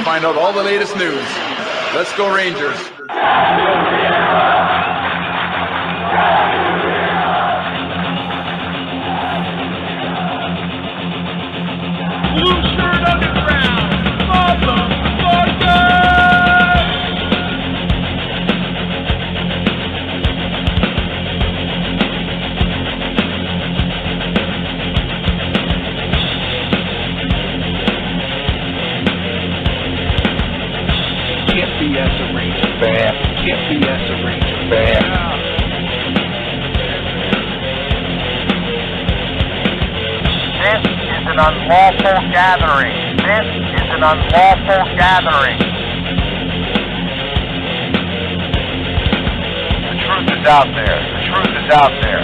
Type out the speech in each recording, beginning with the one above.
find out all the latest news. Let's go Rangers. Blueshirt Underground, motherfucker! Can't BS a Ranger fan. Can't BS a Ranger fan. This is an unlawful gathering. This is an unlawful gathering. The truth is out there. The truth is out there.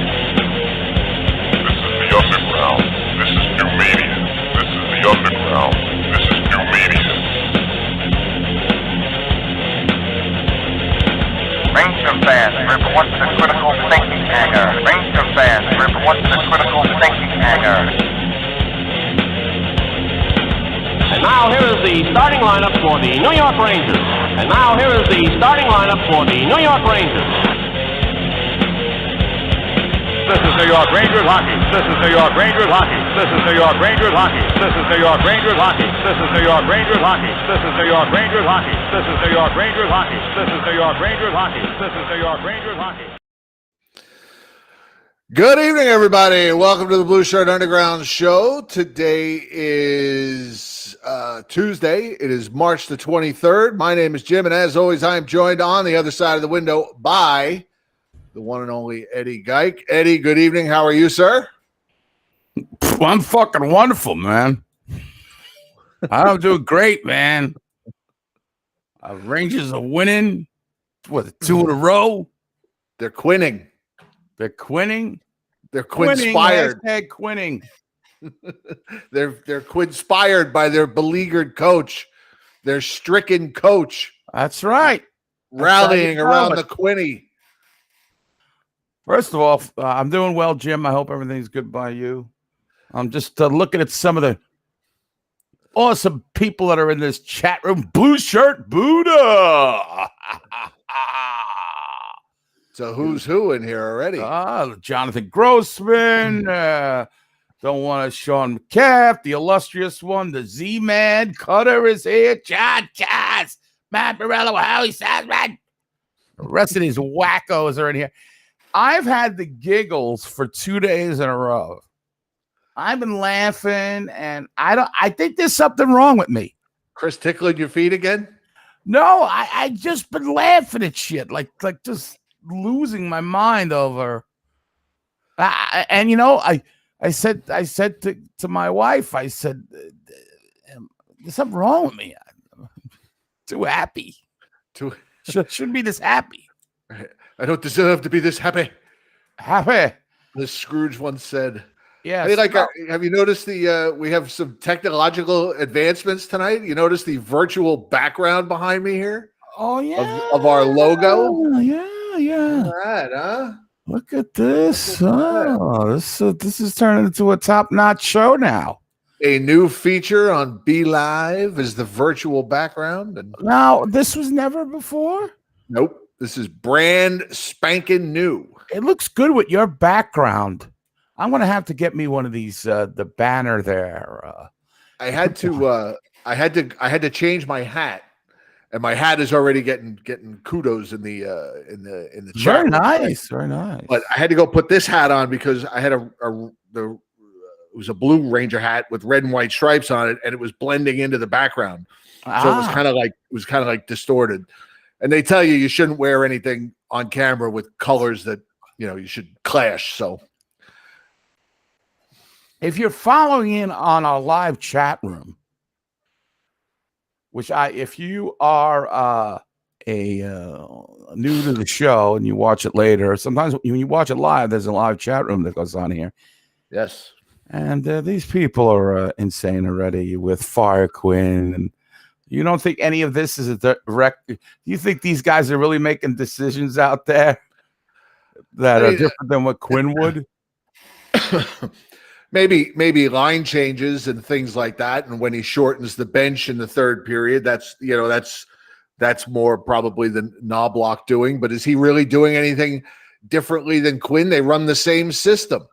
This is the underground. This is new media. This is the underground. This is new media. Ranger fans, report to the critical thinking hangar. Ranger fans, report to the critical thinking hangar. And now here is the starting lineup for the New York Rangers. And now here is the starting lineup for the New York Rangers. This is New York Rangers hockey. This is New York Rangers hockey. This is New York Rangers hockey. This is New York Rangers hockey. This is New York Rangers hockey. This is New York Rangers hockey. This is New York Rangers hockey. This is New York Rangers hockey. This is New York Rangers hockey. Good evening, everybody. Welcome to the Blueshirt Underground Show. Today is Tuesday. It is March the 23rd. My name is Jim, and as always, I am joined on the other side of the window by the one and only Eddie Geik. Eddie, good evening. How are you, sir? I'm fucking wonderful, man. I'm doing great, man. Rangers are winning. What, 2 in a row? They're quinning. They're quinning. They're quinspired. Hashtag quinning. They're quinspired by their beleaguered coach, their stricken coach. That's right. Rallying around the quinny. First of all, I'm doing well, Jim. I hope everything's good by you. I'm just looking at some of the awesome people that are in this chat room. Blueshirt Buddha. So who's who in here already? Jonathan Grossman. Don't want to Sean McCaff, the illustrious one. The Z-Man Cutter is here. John Cass, Matt Morello, Howie Sazman. The rest of these wackos are in here. I've had the giggles for 2 days in a row. I've been laughing, and I think there's something wrong with me. Chris tickling your feet again? No, I just been laughing at shit, like just losing my mind over. And you know, I said to my wife, I said, there's something wrong with me. I'm too happy. Shouldn't be this happy. I don't deserve to be this happy. Happy. As Scrooge once said. Yeah. Hey, have you noticed we have some technological advancements tonight? You notice the virtual background behind me here? Oh yeah. Of our logo? Yeah. All right, huh? Look at this. Oh, this is turning into a top-notch show now. A new feature on Be Live is the virtual background. And now, this was never before? Nope. This is brand spanking new. It looks good with your background. I'm going to have to get me one of these, the banner there. I had to change my hat. And my hat is already getting kudos in the chat. Very nice, very nice. But I had to go put this hat on because I had it was a blue Ranger hat with red and white stripes on it, and it was blending into the background. So it was kind of like distorted. And they tell you shouldn't wear anything on camera with colors that you should clash. So if you're following in on our live chat room, if you are new to the show and you watch it later, sometimes when you watch it live, there's a live chat room that goes on here. Yes. And these people are insane already with Fire Quinn. And you don't think any of this is a direct? Do you think these guys are really making decisions out there that are different than what Quinn would? maybe line changes and things like that. And when he shortens the bench in the third period, that's more probably than Knobloch doing. But is he really doing anything differently than Quinn? They run the same system.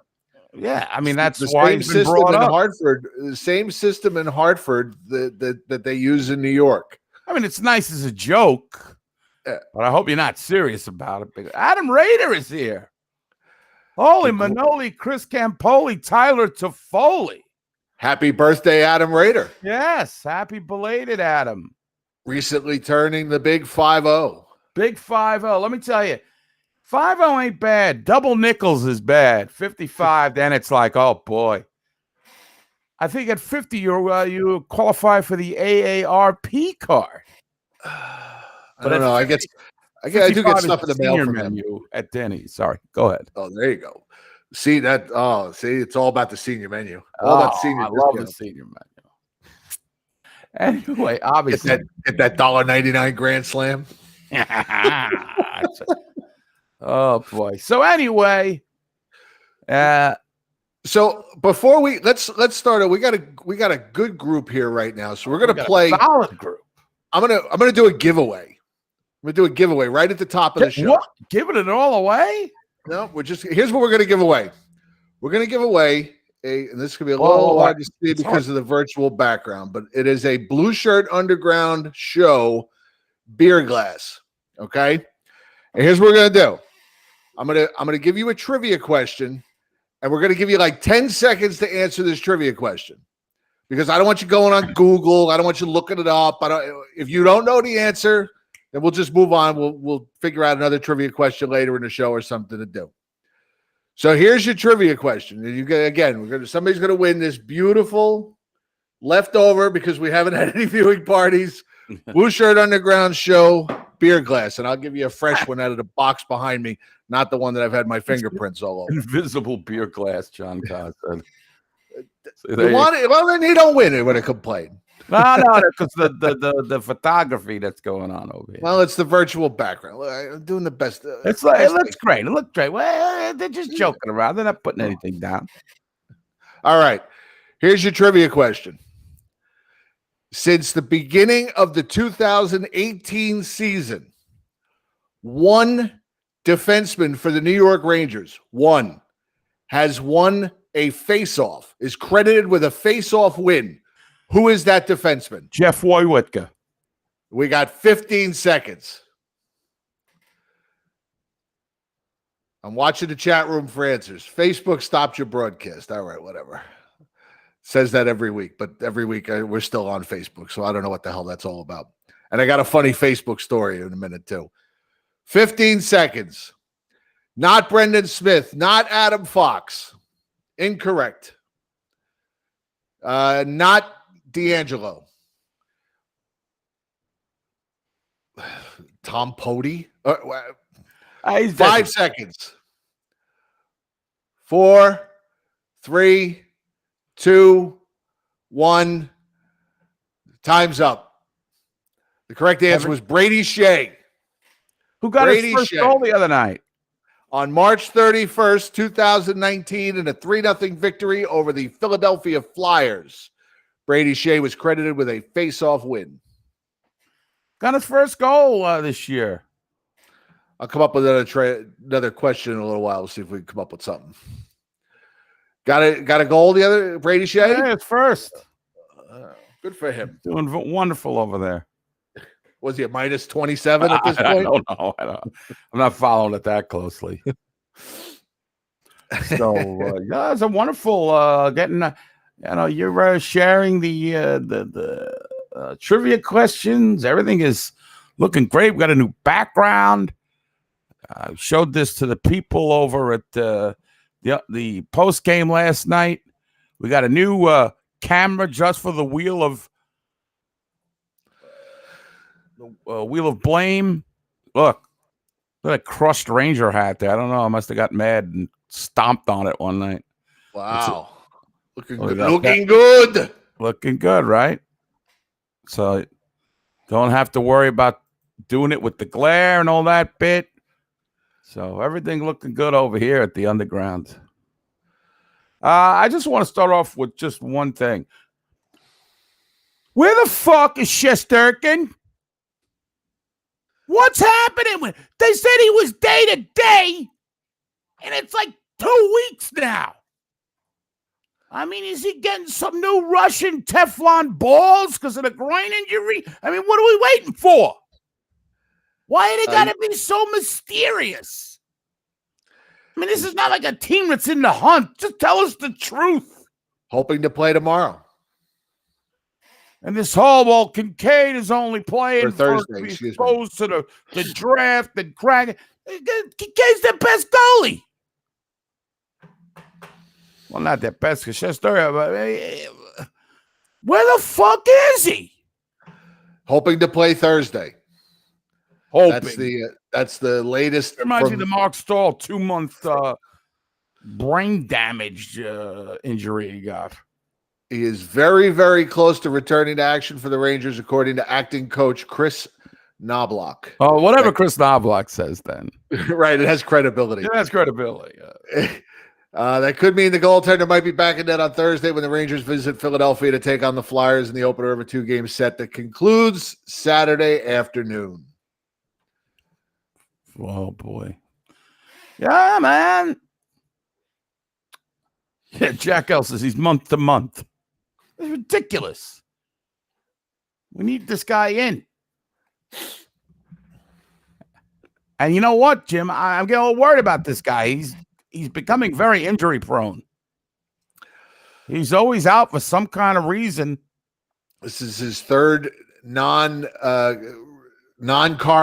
Yeah, I mean that's the why same he's been system brought in up. Hartford. The same system in Hartford that they use in New York. I mean, it's nice as a joke, but I hope you're not serious about it. Because Adam Rader is here. Holy Manoli, Chris Campoli, Tyler Toffoli. Happy birthday, Adam Rader. Yes, happy belated Adam. Recently turning the big 5-0. Big 5-0. Let me tell you, 5-0 ain't bad. Double nickels is bad. 55, then it's like, oh boy. I think at 50, you qualify for the AARP card. I don't know. 50, I do get stuff in the mail from menu them. at Denny's. Sorry, go ahead. Oh, there you go. See that? Oh, see, it's all about the senior menu. All about the senior. I love the senior menu. Anyway, obviously, get that $1.99 Grand Slam. Oh boy. So anyway, so before let's start it. We got a good group here right now. So we're gonna play a solid group. I'm gonna do a giveaway. I'm gonna do a giveaway right at the top of the show. What? Giving it all away? No, here's what we're gonna give away. We're gonna give away and this could be a little hard to see because of the virtual background, but it is a Blueshirt Underground Show beer glass. Okay. And here's what we're gonna do. I'm gonna give you a trivia question, and we're gonna give you like 10 seconds to answer this trivia question. Because I don't want you going on Google. I don't want you looking it up. If you don't know the answer, then we'll just move on. We'll figure out another trivia question later in the show or something to do. So here's your trivia question. Somebody's gonna win this beautiful leftover because we haven't had any viewing parties. Blueshirt Underground Show beer glass, and I'll give you a fresh one out of the box behind me, not the one that I've had my fingerprints all over. Invisible beer glass, John Cobb said. Well, then you don't win it when I complain. No, because the photography that's going on over here. Well, it's the virtual background. I'm doing the best. It looks great. It looks great. Well, they're just joking around. They're not putting anything down. All right. Here's your trivia question. Since the beginning of the 2018 season, one defenseman for the New York Rangers, has won a face-off, is credited with a face-off win. Who is that defenseman? Jeff Wojciechowski. We got 15 seconds. I'm watching the chat room for answers. Facebook stopped your broadcast. All right, whatever. Says that every week, but every week we're still on Facebook, so I don't know what the hell that's all about. And I got a funny Facebook story in a minute, too. 15 seconds. Not Brendan Smith, not Adam Fox. Incorrect. Not D'Angelo. Tom Pody. 5 seconds. 4, 3, 2, 1. Time's up. The correct answer was Brady Shea. Who got his first goal the other night? On March 31st, 2019, in a 3-0 victory over the Philadelphia Flyers. Brady Shea was credited with a face-off win. Got his first goal this year. I'll come up with another question in a little while. We'll see if we can come up with something. Got a goal the other Brady Shea? Yeah, it's first. Good for him. Doing wonderful over there. Was he a minus 27 at this point? I don't know. I'm not following it that closely. So yeah, it's a wonderful getting. You're sharing the trivia questions. Everything is looking great. We got a new background. I showed this to the people over at the post game last night. We got a new camera just for the wheel of blame. Look at a crushed Ranger hat there. I don't know. I must have got mad and stomped on it one night. Wow. Looking good, right? So don't have to worry about doing it with the glare and all that bit. So everything looking good over here at the underground. I just want to start off with just one thing. Where the fuck is Shesterkin? What's happening? They said he was day to day, and it's like 2 weeks now. I mean, is he getting some new Russian Teflon balls because of the groin injury? I mean, what are we waiting for? Why they got to be so mysterious? I mean, this is not like a team that's in the hunt. Just tell us the truth. Hoping to play tomorrow. And this whole, well, Kincaid is only playing or Thursday, excuse me. Exposed to the draft and crack. Kincaid's the best goalie. Well, not that best because Shesterkin, but where the fuck is he? Hoping to play Thursday. Hoping. That's the latest. Reminds me of the Mark Stahl 2-month brain damage injury he got. He is very, very close to returning to action for the Rangers, according to acting coach Chris Knobloch. Oh, whatever Chris Knobloch says then. Right, it has credibility. It has credibility. That could mean the goaltender might be back in net on Thursday when the Rangers visit Philadelphia to take on the Flyers in the opener of a 2-game set that concludes Saturday afternoon. Oh, boy. Yeah, man. Yeah, Jack L says he's month to month. It's ridiculous. We need this guy in. And you know what, Jim? I'm getting a little worried about this guy. He's becoming very injury prone. He's always out for some kind of reason. This is his third non-car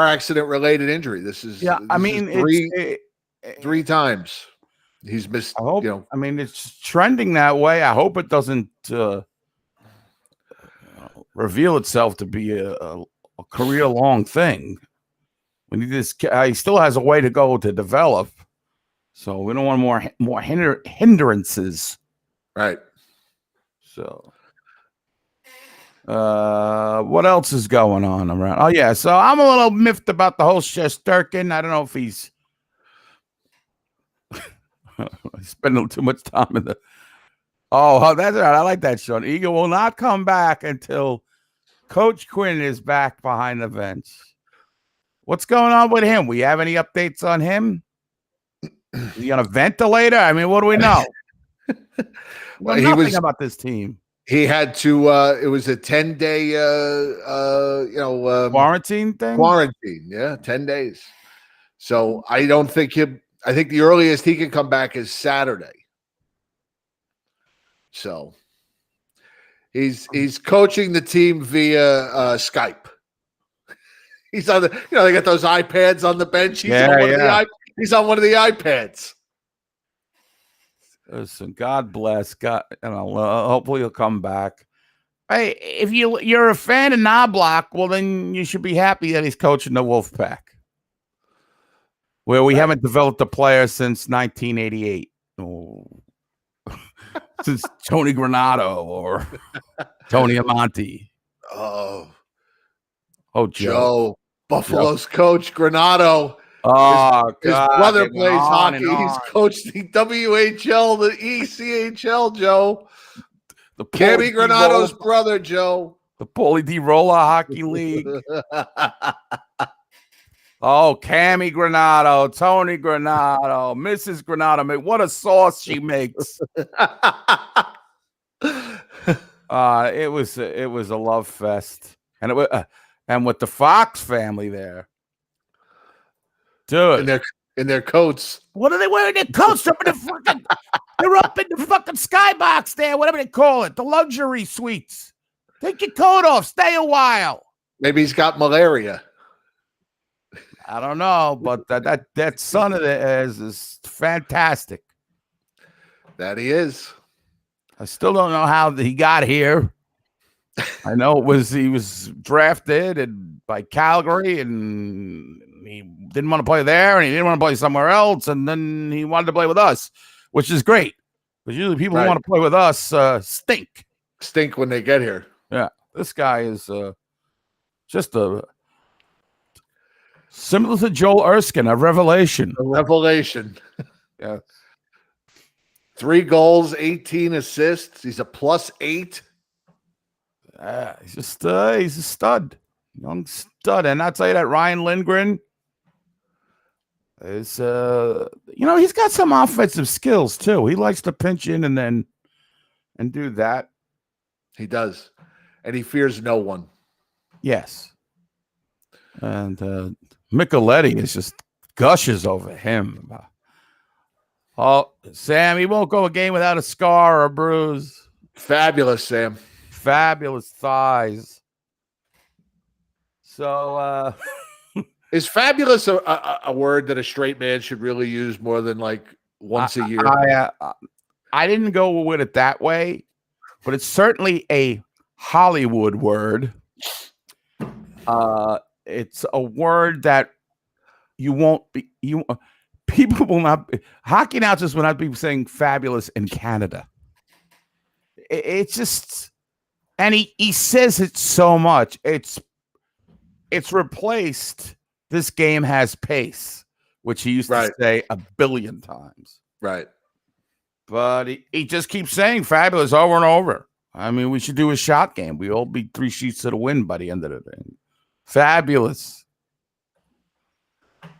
accident related injury. This is three times he's missed. I hope, I mean, it's trending that way. I hope it doesn't reveal itself to be a career-long thing. We need this. He still has a way to go to develop, so we don't want more hindrances. Right. So, what else is going on around? Oh yeah, so I'm a little miffed about the whole Shesterkin. I don't know if he's spending too much time in the. Oh, that's right. I like that, Sean. Eagle will not come back until Coach Quinn is back behind the bench. What's going on with him? We have any updates on him? Is he on a ventilator? I mean, what do we know? Well, nothing about this team. He had to. It was a 10-day, quarantine thing. Quarantine, yeah, 10 days. So I don't think him. I think the earliest he can come back is Saturday. So he's coaching the team via Skype. He's on the, they got those iPads on the bench. He's on one of the iPads. Listen, God bless. God, hopefully he'll come back. Hey, if you're a fan of Knobloch, well, then you should be happy that he's coaching the Wolfpack, where we haven't developed a player since 1988. Oh. Since Tony Granato or Tony Amonte. Oh, Joe. Buffalo's coach, Granato. His brother plays hockey. He's coached the WHL, the ECHL, Joe. The Cammy Granato's brother, Joe. The Paulie D. Rolla Hockey League. Oh, Cammy Granato, Tony Granato, Mrs. Granato. What a sauce she makes. It was a love fest. And it was and with the Fox family there. Dude. In their coats. What are they wearing? Their coats? They're up in the fucking skybox there, whatever they call it. The luxury suites. Take your coat off. Stay a while. Maybe he's got malaria. I don't know, but that son of theirs is fantastic. That he is. I still don't know how he got here. I know he was drafted by Calgary, and he didn't want to play there, and he didn't want to play somewhere else, and then he wanted to play with us, which is great. Because usually people who want to play with us stink. Stink when they get here. Yeah, this guy is just similar to Joel Erskine, a revelation. A revelation. Yeah. 3 goals, 18 assists. He's a +8. He's a stud. Young stud. And I'll tell you that Ryan Lindgren is, he's got some offensive skills too. He likes to pinch in and do that. He does. And he fears no one. Yes. And Micheletti is just gushes over him. Oh, Sam, he won't go a game without a scar or a bruise. Fabulous, Sam. Fabulous thighs. So, is fabulous a word that a straight man should really use more than like once a year? I didn't go with it that way, but it's certainly a Hollywood word. It's a word that people will not. Hockey announcers will not be saying fabulous in Canada. It's just, and he says it so much. It's replaced. This game has pace, which he used to say a billion times. Right. But he just keeps saying fabulous over and over. I mean, we should do a shot game. We all beat 3 sheets to the win by the end of the thing. Fabulous.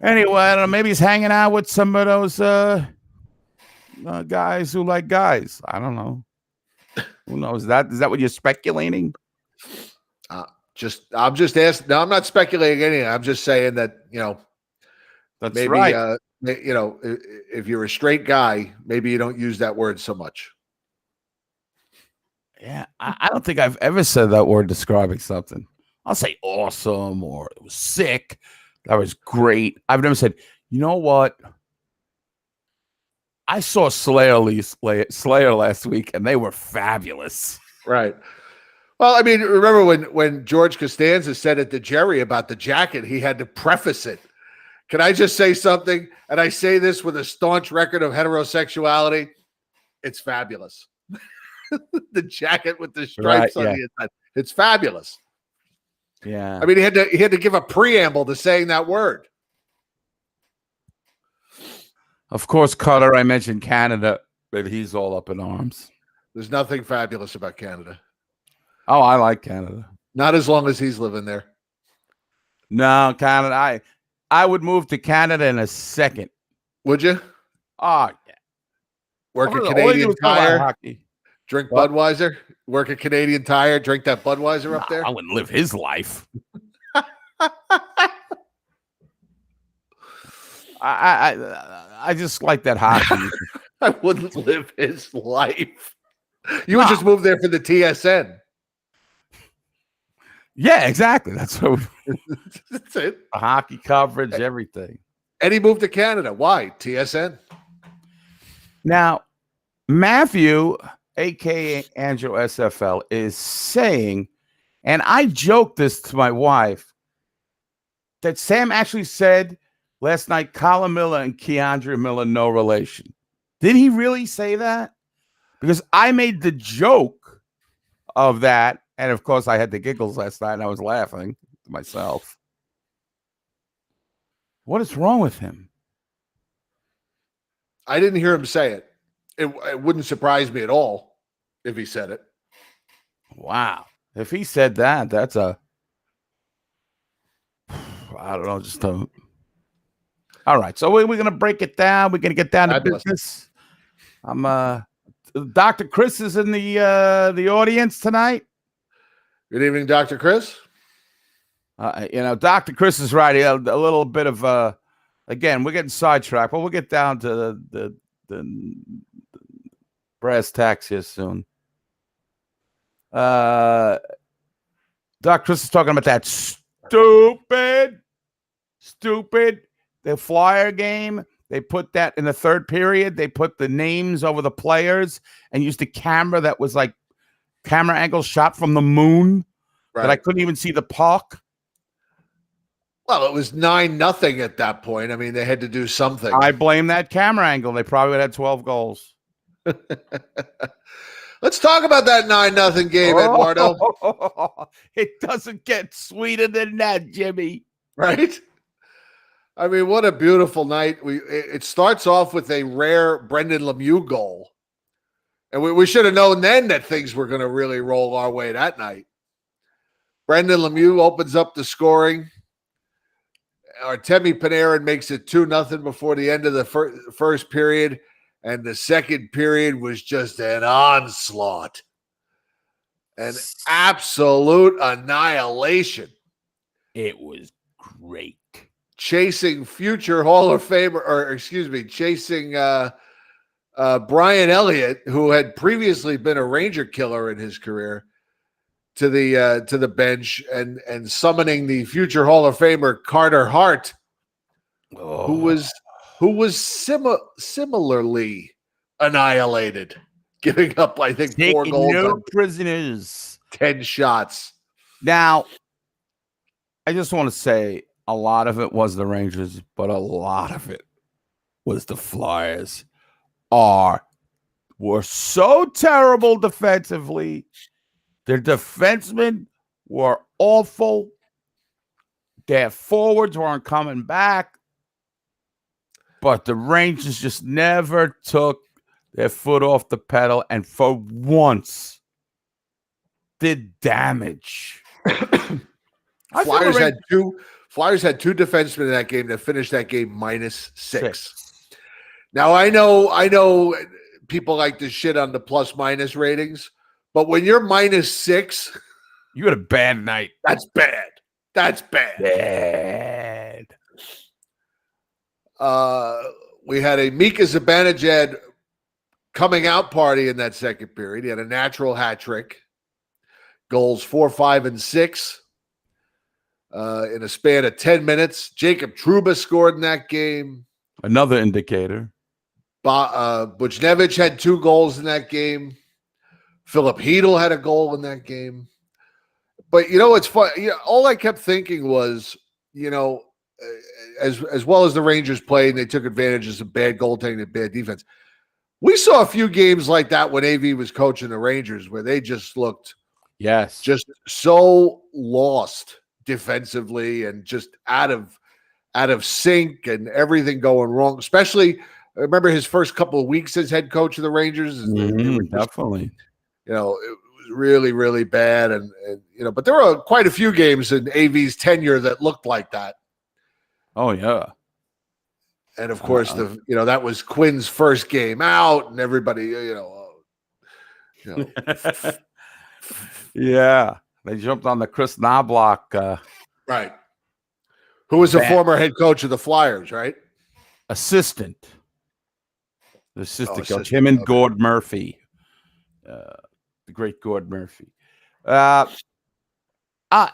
Anyway, I don't know, maybe he's hanging out with some of those guys who like guys. I don't know. Who knows? Is that what you're speculating? I'm just asking. No, I'm not speculating anything. I'm just saying that, that's maybe, right. If you're a straight guy, maybe you don't use that word so much. Yeah, I don't think I've ever said that word describing something. I'll say awesome or it was sick. That was great. I've never said, you know what? I saw Slayer last week, and they were fabulous. Right. Well, I mean, remember when George Costanza said it to Jerry about the jacket, he had to preface it. Can I just say something? And I say this with a staunch record of heterosexuality. It's fabulous. The jacket with the stripes on the inside. It's fabulous. Yeah. I mean, he had to give a preamble to saying that word. Of course, Cutter, I mentioned Canada, but he's all up in arms. There's nothing fabulous about Canada. Oh, I like Canada. Not as long as he's living there. No, Canada. I would move to Canada in a second. Would you? Oh, yeah. Work a Canadian Tire. Drink Budweiser. Work a Canadian Tire. Drink that Budweiser up there. I wouldn't live his life. I just like that hockey. I wouldn't live his life. You would just move there for the TSN. Yeah, exactly. That's what. That's it. Hockey coverage, everything. And he moved to Canada. Why? TSN. Now, Matthew, a.k.a. Angelo SFL, is saying, and I joked this to my wife, that Sam actually said last night, Colin Miller and Keandre Miller, no relation. Did he really say that? Because I made the joke of that. And, of course, I had the giggles last night, and I was laughing to myself. What is wrong with him? I didn't hear him say it. It wouldn't surprise me at all if he said it. Wow. If he said that, that's I don't know, just a... All right, so we're going to break it down. We're going to get down to business. Dr. Chris is in the audience tonight. Good evening, Dr. Chris. Dr. Chris is right. A little bit of, again, we're getting sidetracked, but we'll get down to the brass tacks here soon. Dr. Chris is talking about that stupid, the Flyer game. They put that in the third period. They put the names over the players and used a camera that was like camera angle shot from the moon, right, that I couldn't even see the puck. Well, it was 9-0 at that point. I mean, they had to do something. I blame that camera angle. They probably would have had 12 goals. Let's talk about that 9-0 game, Eduardo. It doesn't get sweeter than that, Jimmy. Right? I mean, what a beautiful night. It starts off with a rare Brendan Lemieux goal. And we should have known then that things were going to really roll our way that night. Brendan Lemieux opens up the scoring. Artemi Panarin makes it 2-0 before the end of the first period. And the second period was just an onslaught. An absolute annihilation. It was great. Chasing future Hall of Famer, chasing Brian Elliott, who had previously been a Ranger killer in his career, to the bench and summoning the future Hall of Famer Carter Hart, who was similarly annihilated, giving up, I think, 4 goals no prisoners, 10 shots. Now, I just want to say a lot of it was the Rangers, but a lot of it was the Flyers were so terrible defensively. Their defensemen were awful. Their forwards weren't coming back. But the Rangers just never took their foot off the pedal and for once did damage. Flyers had two defensemen in that game that finished that game -6. Now I know people like to shit on the plus-minus ratings, but when you're -6, you had a bad night. That's bad. That's bad. Bad. We had a Mika Zibanejad coming out party in that second period. He had a natural hat trick. Goals 4, 5, and 6 in a span of 10 minutes. Jacob Trouba scored in that game. Another indicator. Buchnevich had 2 goals in that game. Philip Hedl had a goal in that game. But, it's fun. All I kept thinking was, as well as the Rangers played, and they took advantage of some bad goaltending and bad defense. We saw a few games like that when AV was coaching the Rangers where they just looked just so lost defensively and just out of sync and everything going wrong. Especially, I remember his first couple of weeks as head coach of the Rangers. Definitely. It was really, really bad. And but there were quite a few games in AV's tenure that looked like that. Oh, yeah. And of course, that was Quinn's first game out, and everybody, yeah, they jumped on the Chris Knobloch, right? Who was a former head coach of the Flyers, right? Assistant coach, him and Gord Murphy, the great Gord Murphy.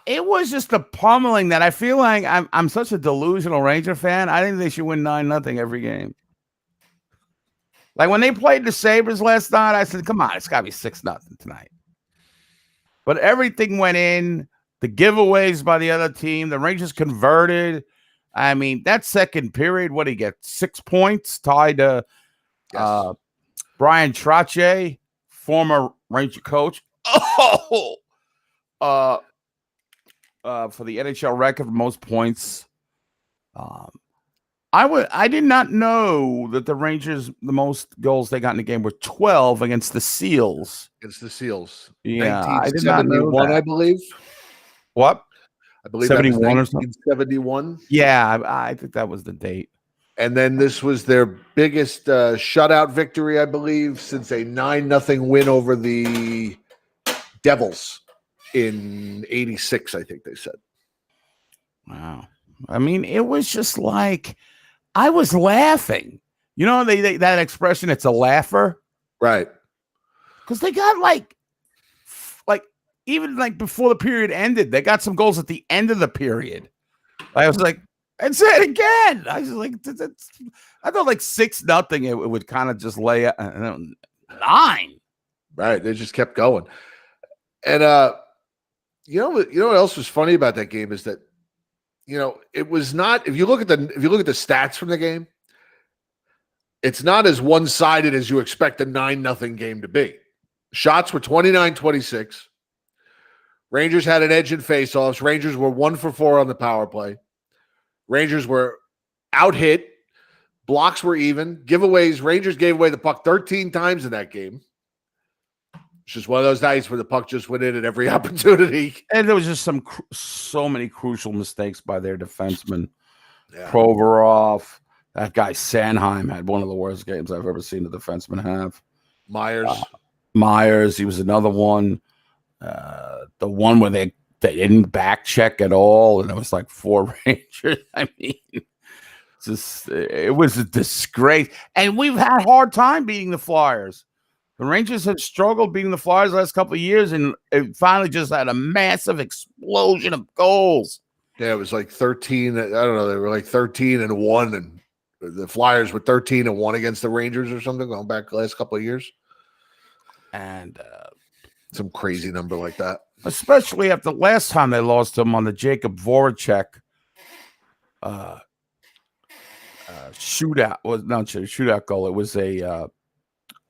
It was just a pummeling that I feel like I'm such a delusional Ranger fan. I think they should win 9-0 every game. Like when they played the Sabres last night, I said, come on, it's got to be 6-0 tonight. But everything went in. The giveaways by the other team. The Rangers converted. I mean, that second period, what did he get? 6 points tied to Brian Trottier, former Ranger coach. For the NHL record for most points. I did not know that the Rangers, the most goals they got in the game were 12 against the Seals. Yeah, I did not know that. I believe. What? I believe 71 that or was something. 1971. Yeah, I think that was the date. And then this was their biggest shutout victory, I believe, since a 9-0 win over the Devils in 86, I think they said. Wow. I mean, it was just like I was laughing. They that expression, it's a laugher. Right. Because they got like even like before the period ended, they got some goals at the end of the period. I was like, and say it again. I was like, I thought like 6-0, it would kind of just lay 9. Right. They just kept going. And you know what else was funny about that game is that it was not, if you look at the stats from the game, it's not as one-sided as you expect a 9-0 game to be. Shots were 29-26. Rangers had an edge in faceoffs. Rangers were 1 for 4 on the power play. Rangers were out-hit. Blocks were even. Giveaways, Rangers gave away the puck 13 times in that game. It's just one of those nights where the puck just went in at every opportunity. And there was just so many crucial mistakes by their defensemen. Yeah. Provorov, that guy Sanheim had one of the worst games I've ever seen a defenseman have. Myers, he was another one. The one where they didn't back check at all, and it was like 4 Rangers. I mean, it was a disgrace. And we've had a hard time beating the Flyers. The Rangers have struggled beating the Flyers the last couple of years, and it finally just had a massive explosion of goals. Yeah, it was like 13. I don't know. They were like 13-1, and the Flyers were 13-1 against the Rangers or something going back the last couple of years. And some crazy number like that. Especially after the last time they lost him on the Jacob Voracek shootout goal. It was a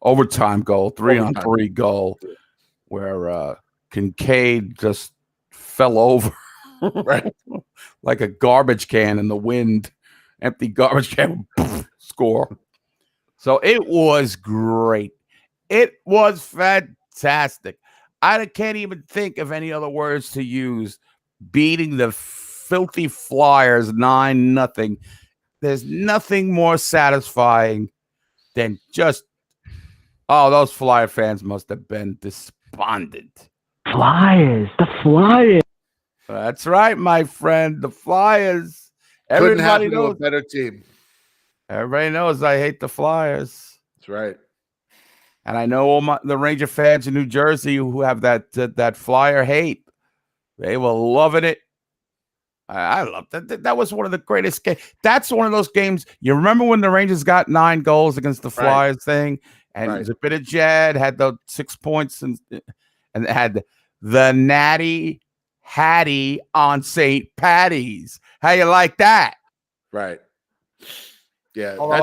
overtime goal, 3-on-3 goal, where Kincaid just fell over right like a garbage can in the wind. Empty garbage can, score. So it was great. It was fantastic. I can't even think of any other words to use. Beating the filthy Flyers 9-0. There's nothing more satisfying than just, those Flyer fans must have been despondent. Flyers, the Flyers. That's right, my friend, the Flyers. Couldn't happen Everybody to knows. a better team. Everybody knows I hate the Flyers. That's right. And I know all the Ranger fans in New Jersey who have that Flyer hate. They were loving it. I love that. That was one of the greatest games. That's one of those games. You remember when the Rangers got 9 goals against the Flyers thing? And it was a bit of Jed, had the 6 points, and had the Natty Hattie on St. Patty's. How you like that? Right. Yeah, Although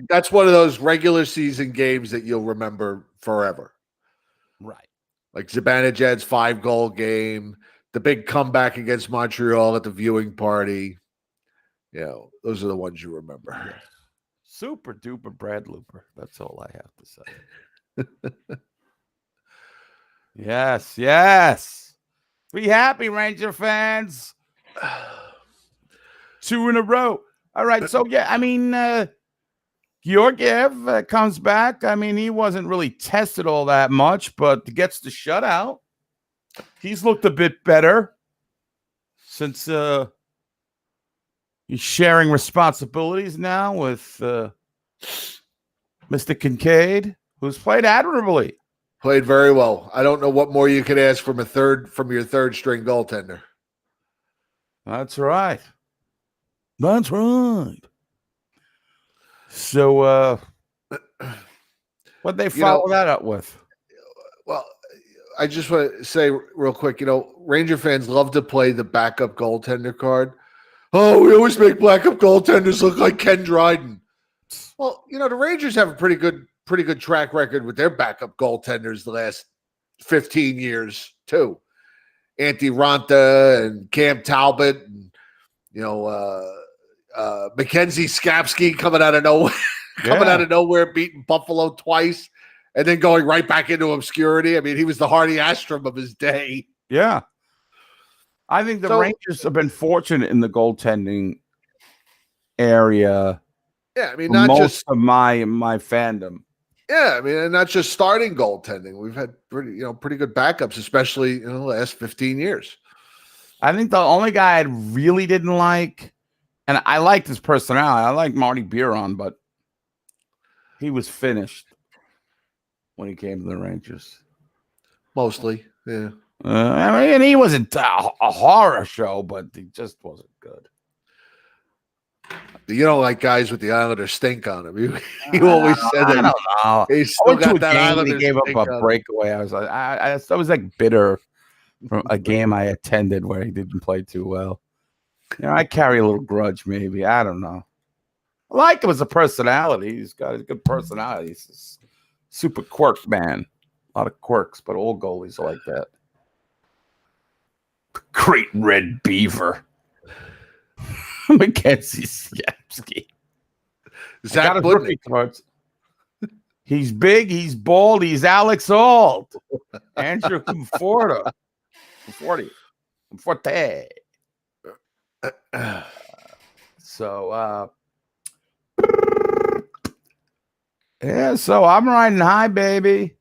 that's one of those regular season games that you'll remember forever. Right. Like Zibanejad's 5-goal game, the big comeback against Montreal at the viewing party. You know, those are the ones you remember. Yes. Super duper Brad Looper. That's all I have to say. Yes. Be happy, Ranger fans. 2 in a row. All right, so yeah, I mean, Georgiev comes back. I mean, he wasn't really tested all that much, but gets the shutout. He's looked a bit better since he's sharing responsibilities now with Mr. Kincaid, who's played admirably. Played very well. I don't know what more you could ask from your third string goaltender. That's right. That's right. So, what'd they follow that up with? Well, I just want to say real quick, Ranger fans love to play the backup goaltender card. Oh, we always make backup goaltenders look like Ken Dryden. Well, the Rangers have a pretty good track record with their backup goaltenders the last 15 years too. Antti Ranta and Cam Talbot and Mackenzie Skapski coming out of nowhere, beating Buffalo twice, and then going right back into obscurity. I mean, he was the Hardy Astrom of his day. Yeah. I think the Rangers have been fortunate in the goaltending area. Yeah, I mean, not just of my fandom. Yeah, I mean, and not just starting goaltending. We've had pretty good backups, especially in the last 15 years. I think the only guy I really didn't like, and I liked his personality. I liked Marty Biron, but he was finished when he came to the Rangers. Mostly, yeah. I mean, he wasn't a horror show, but he just wasn't good. You don't like guys with the Islanders stink on him. You always said that. I don't know. He still got that Islanders. He gave up a breakaway. I was like bitter from a game I attended where he didn't play too well. I carry a little grudge, maybe. I don't know. I like him as a personality. He's got a good personality. He's a super quirk man. A lot of quirks, but all goalies are like that. The Great Red Beaver. Mackenzie Skapski. Zach Budnick. He's big. He's bald. He's Alex Alt. Andrew Conforto. Conforti. Conforte. So, yeah, so I'm riding high, baby.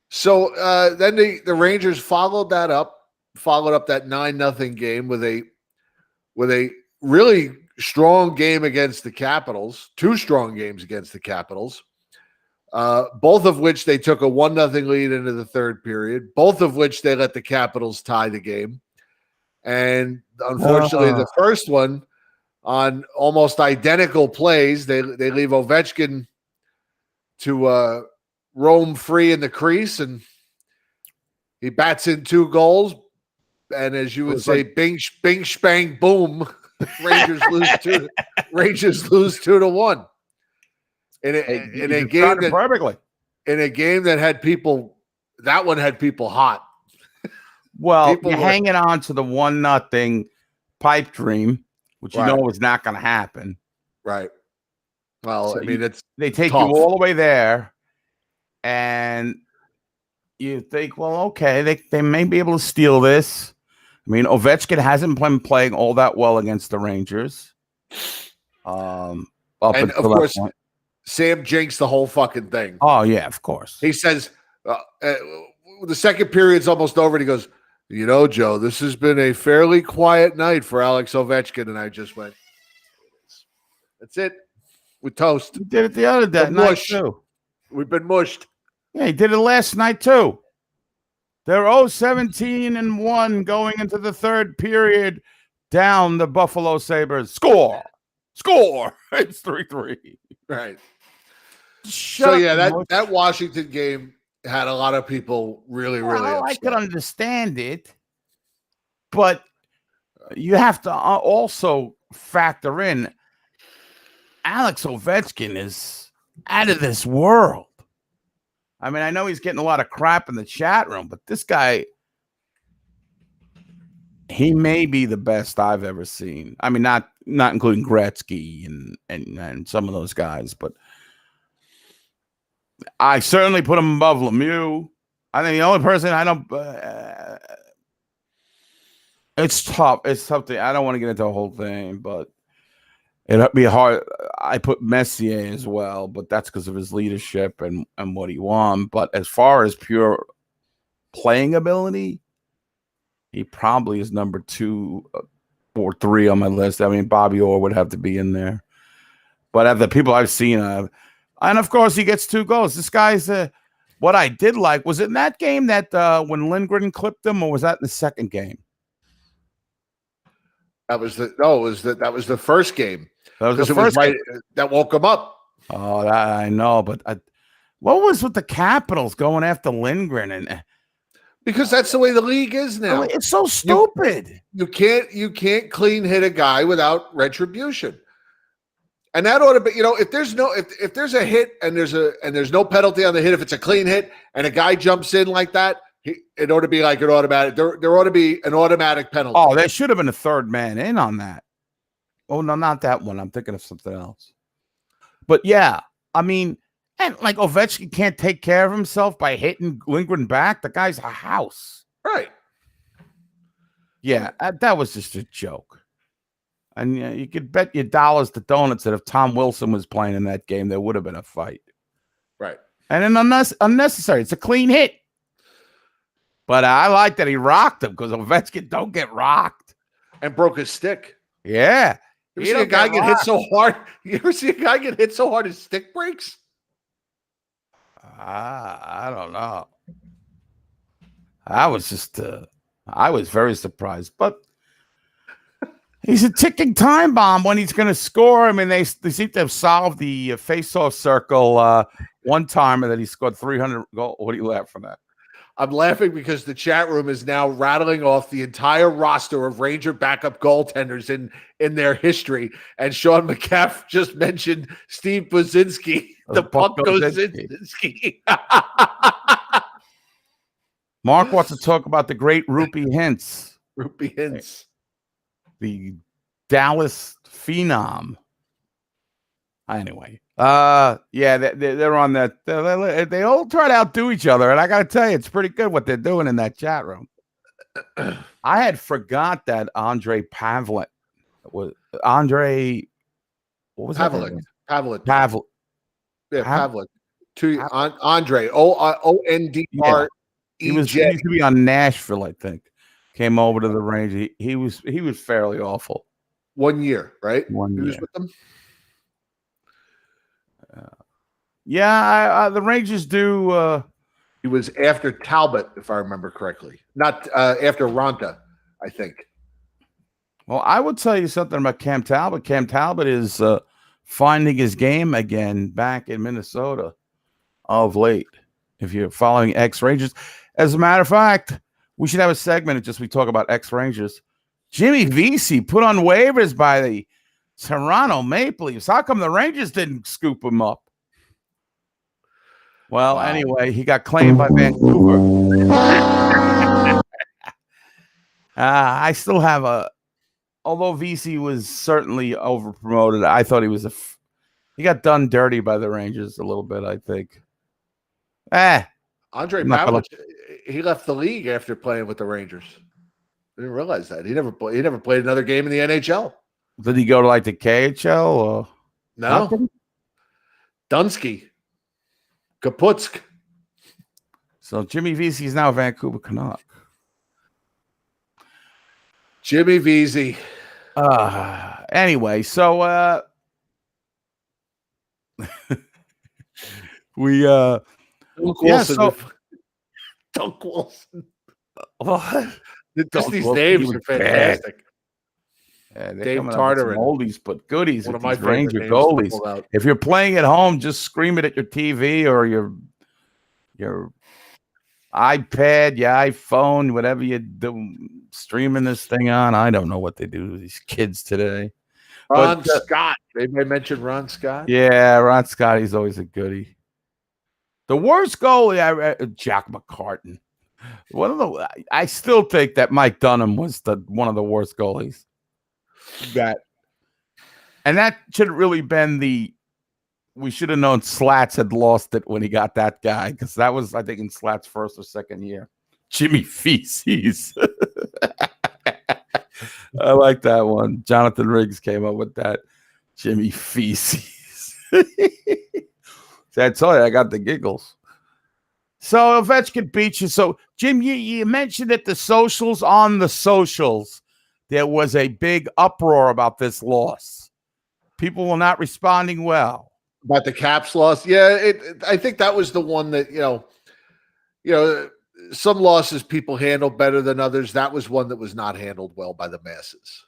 So then the Rangers followed up that 9-0 game with a really strong game against the Capitals, 2 strong games against the Capitals, both of which they took a 1-0 lead into the third period, both of which they let the Capitals tie the game. And unfortunately, the first one on almost identical plays, they leave Ovechkin to roam free in the crease, and he bats in 2 goals. And as you would say, bing, bing, spang, boom. Rangers lose 2-1 in a game that perfectly. In a game that had people. That one had people hot. Well, you're hanging on to the 1-0 pipe dream, which you know is not going to happen. Right. Well, So I mean, they take tough. you all the way there, and you think, well, okay, they may be able to steal this. I mean, Ovechkin hasn't been playing all that well against the Rangers. And of course, Sam jinxed the whole fucking thing. Oh, yeah, of course. He says the second period's almost over, and he goes, Joe, this has been a fairly quiet night for Alex Ovechkin. And I just went, that's it. We toast. He did it the other night, too. We've been mushed. Yeah, he did it last night, too. They're 0-17-1 going into the third period down the Buffalo Sabres. Score! It's 3-3. Right. That Washington game had a lot of people really upset. I could understand it, but you have to also factor in Alex Ovechkin is out of this world. I mean, I know he's getting a lot of crap in the chat room, but this guy, he may be the best I've ever seen. I mean, not including Gretzky and some of those guys, but I certainly put him above Lemieux. I think the only person I don't. It's tough. It's tough I don't want to get into the whole thing, but it'd be hard. I put Messier as well, but that's because of his leadership and what he won. But as far as pure playing ability, he probably is number 2 or 3 on my list. I mean, Bobby Orr would have to be in there. But of the people I've seen, and of course, he gets 2 goals. This guy's what I did like. Was it in that game that when Lindgren clipped him, or was that in the second game? That was that was the first game. That was the first game. That woke him up. Oh, I know, but what was with the Capitals going after Lindgren? And because that's the way the league is now. It's so stupid. You can't clean hit a guy without retribution. And that ought to be, if there's a hit and there's no penalty on the hit, if it's a clean hit and a guy jumps in like that, it ought to be like an automatic. There ought to be an automatic penalty. Oh, there should have been a third man in on that. Oh no, not that one. I'm thinking of something else. But yeah, I mean, and like Ovechkin can't take care of himself by hitting Lindgren back. The guy's a house, right? Yeah, that was just a joke. And you could bet your dollars to donuts that if Tom Wilson was playing in that game, there would have been a fight. Right. And then unnecessary. It's a clean hit. But I like that he rocked him because Ovechkin don't get rocked. And broke his stick. Yeah. You ever see a guy get hit so hard? You ever see a guy get hit so hard his stick breaks? I don't know. I was very surprised. But he's a ticking time bomb when he's going to score. I mean, they seem to have solved the face-off circle one time, and then he scored 300 goals. What are you laughing at? I'm laughing because the chat room is now rattling off the entire roster of Ranger backup goaltenders in their history. And Sean McCaff just mentioned Steve Buzinski. The puck goes Buzinski. Mark wants to talk about the great Rupee Hintz. Rupee Hintz. The Dallas phenom. Anyway, yeah, they're on that. They all try to outdo each other, and I got to tell you, it's pretty good what they're doing in that chat room. I had forgot that Andre Pavlik was Andre. What was Pavlik. Pavlik. Yeah, Pavlik. Andre. ONDREJ. He used to be on Nashville, I think. Came over to the Rangers. He was fairly awful. 1 year, right? He was with them. Yeah, the Rangers do. He was after Talbot, if I remember correctly. Not after Ronta, I think. Well, I would tell you something about Cam Talbot. Cam Talbot is finding his game again back in Minnesota of late. If you're following ex-Rangers. As a matter of fact, we should have a segment just we talk about ex-Rangers. Jimmy Vesey put on waivers by the Toronto Maple Leafs. How come the Rangers didn't scoop him up? Well, anyway, he got claimed by Vancouver. I still have although Vesey was certainly overpromoted, I thought he was he got done dirty by the Rangers a little bit, I think. Andre Pavlik, he left the league after playing with the Rangers. I didn't realize that. He never played another game in the NHL. Did he go to like the KHL or no? Dunsky. Kaputsk. So Jimmy Vesey is now a Vancouver Canuck. Jimmy Vesey. Anyway, so we Dunk Wilson. Dunk Wilson. What? These names are fantastic. Dave Tartarin. Oldies but goodies. One of my Ranger goalies. If you're playing at home, just scream it at your TV or your iPad, your iPhone, whatever you do, streaming this thing on. I don't know what they do to these kids today. Ron Scott. Maybe I mentioned Ron Scott. Yeah, Ron Scott. He's always a goodie. The worst goalie, Jack McCartan. I still think that Mike Dunham was one of the worst goalies. And that should have really been we should have known Slats had lost it when he got that guy, because that was, I think, in Slats' first or second year. Jimmy Feces. I like that one. Jonathan Riggs came up with that. Jimmy Feces. That's all. I got the giggles. So Ovechkin beat you. So Jim, you mentioned at the socials, there was a big uproar about this loss. People were not responding well about the Caps loss. Yeah, I think that was the one that some losses people handle better than others. That was one that was not handled well by the masses.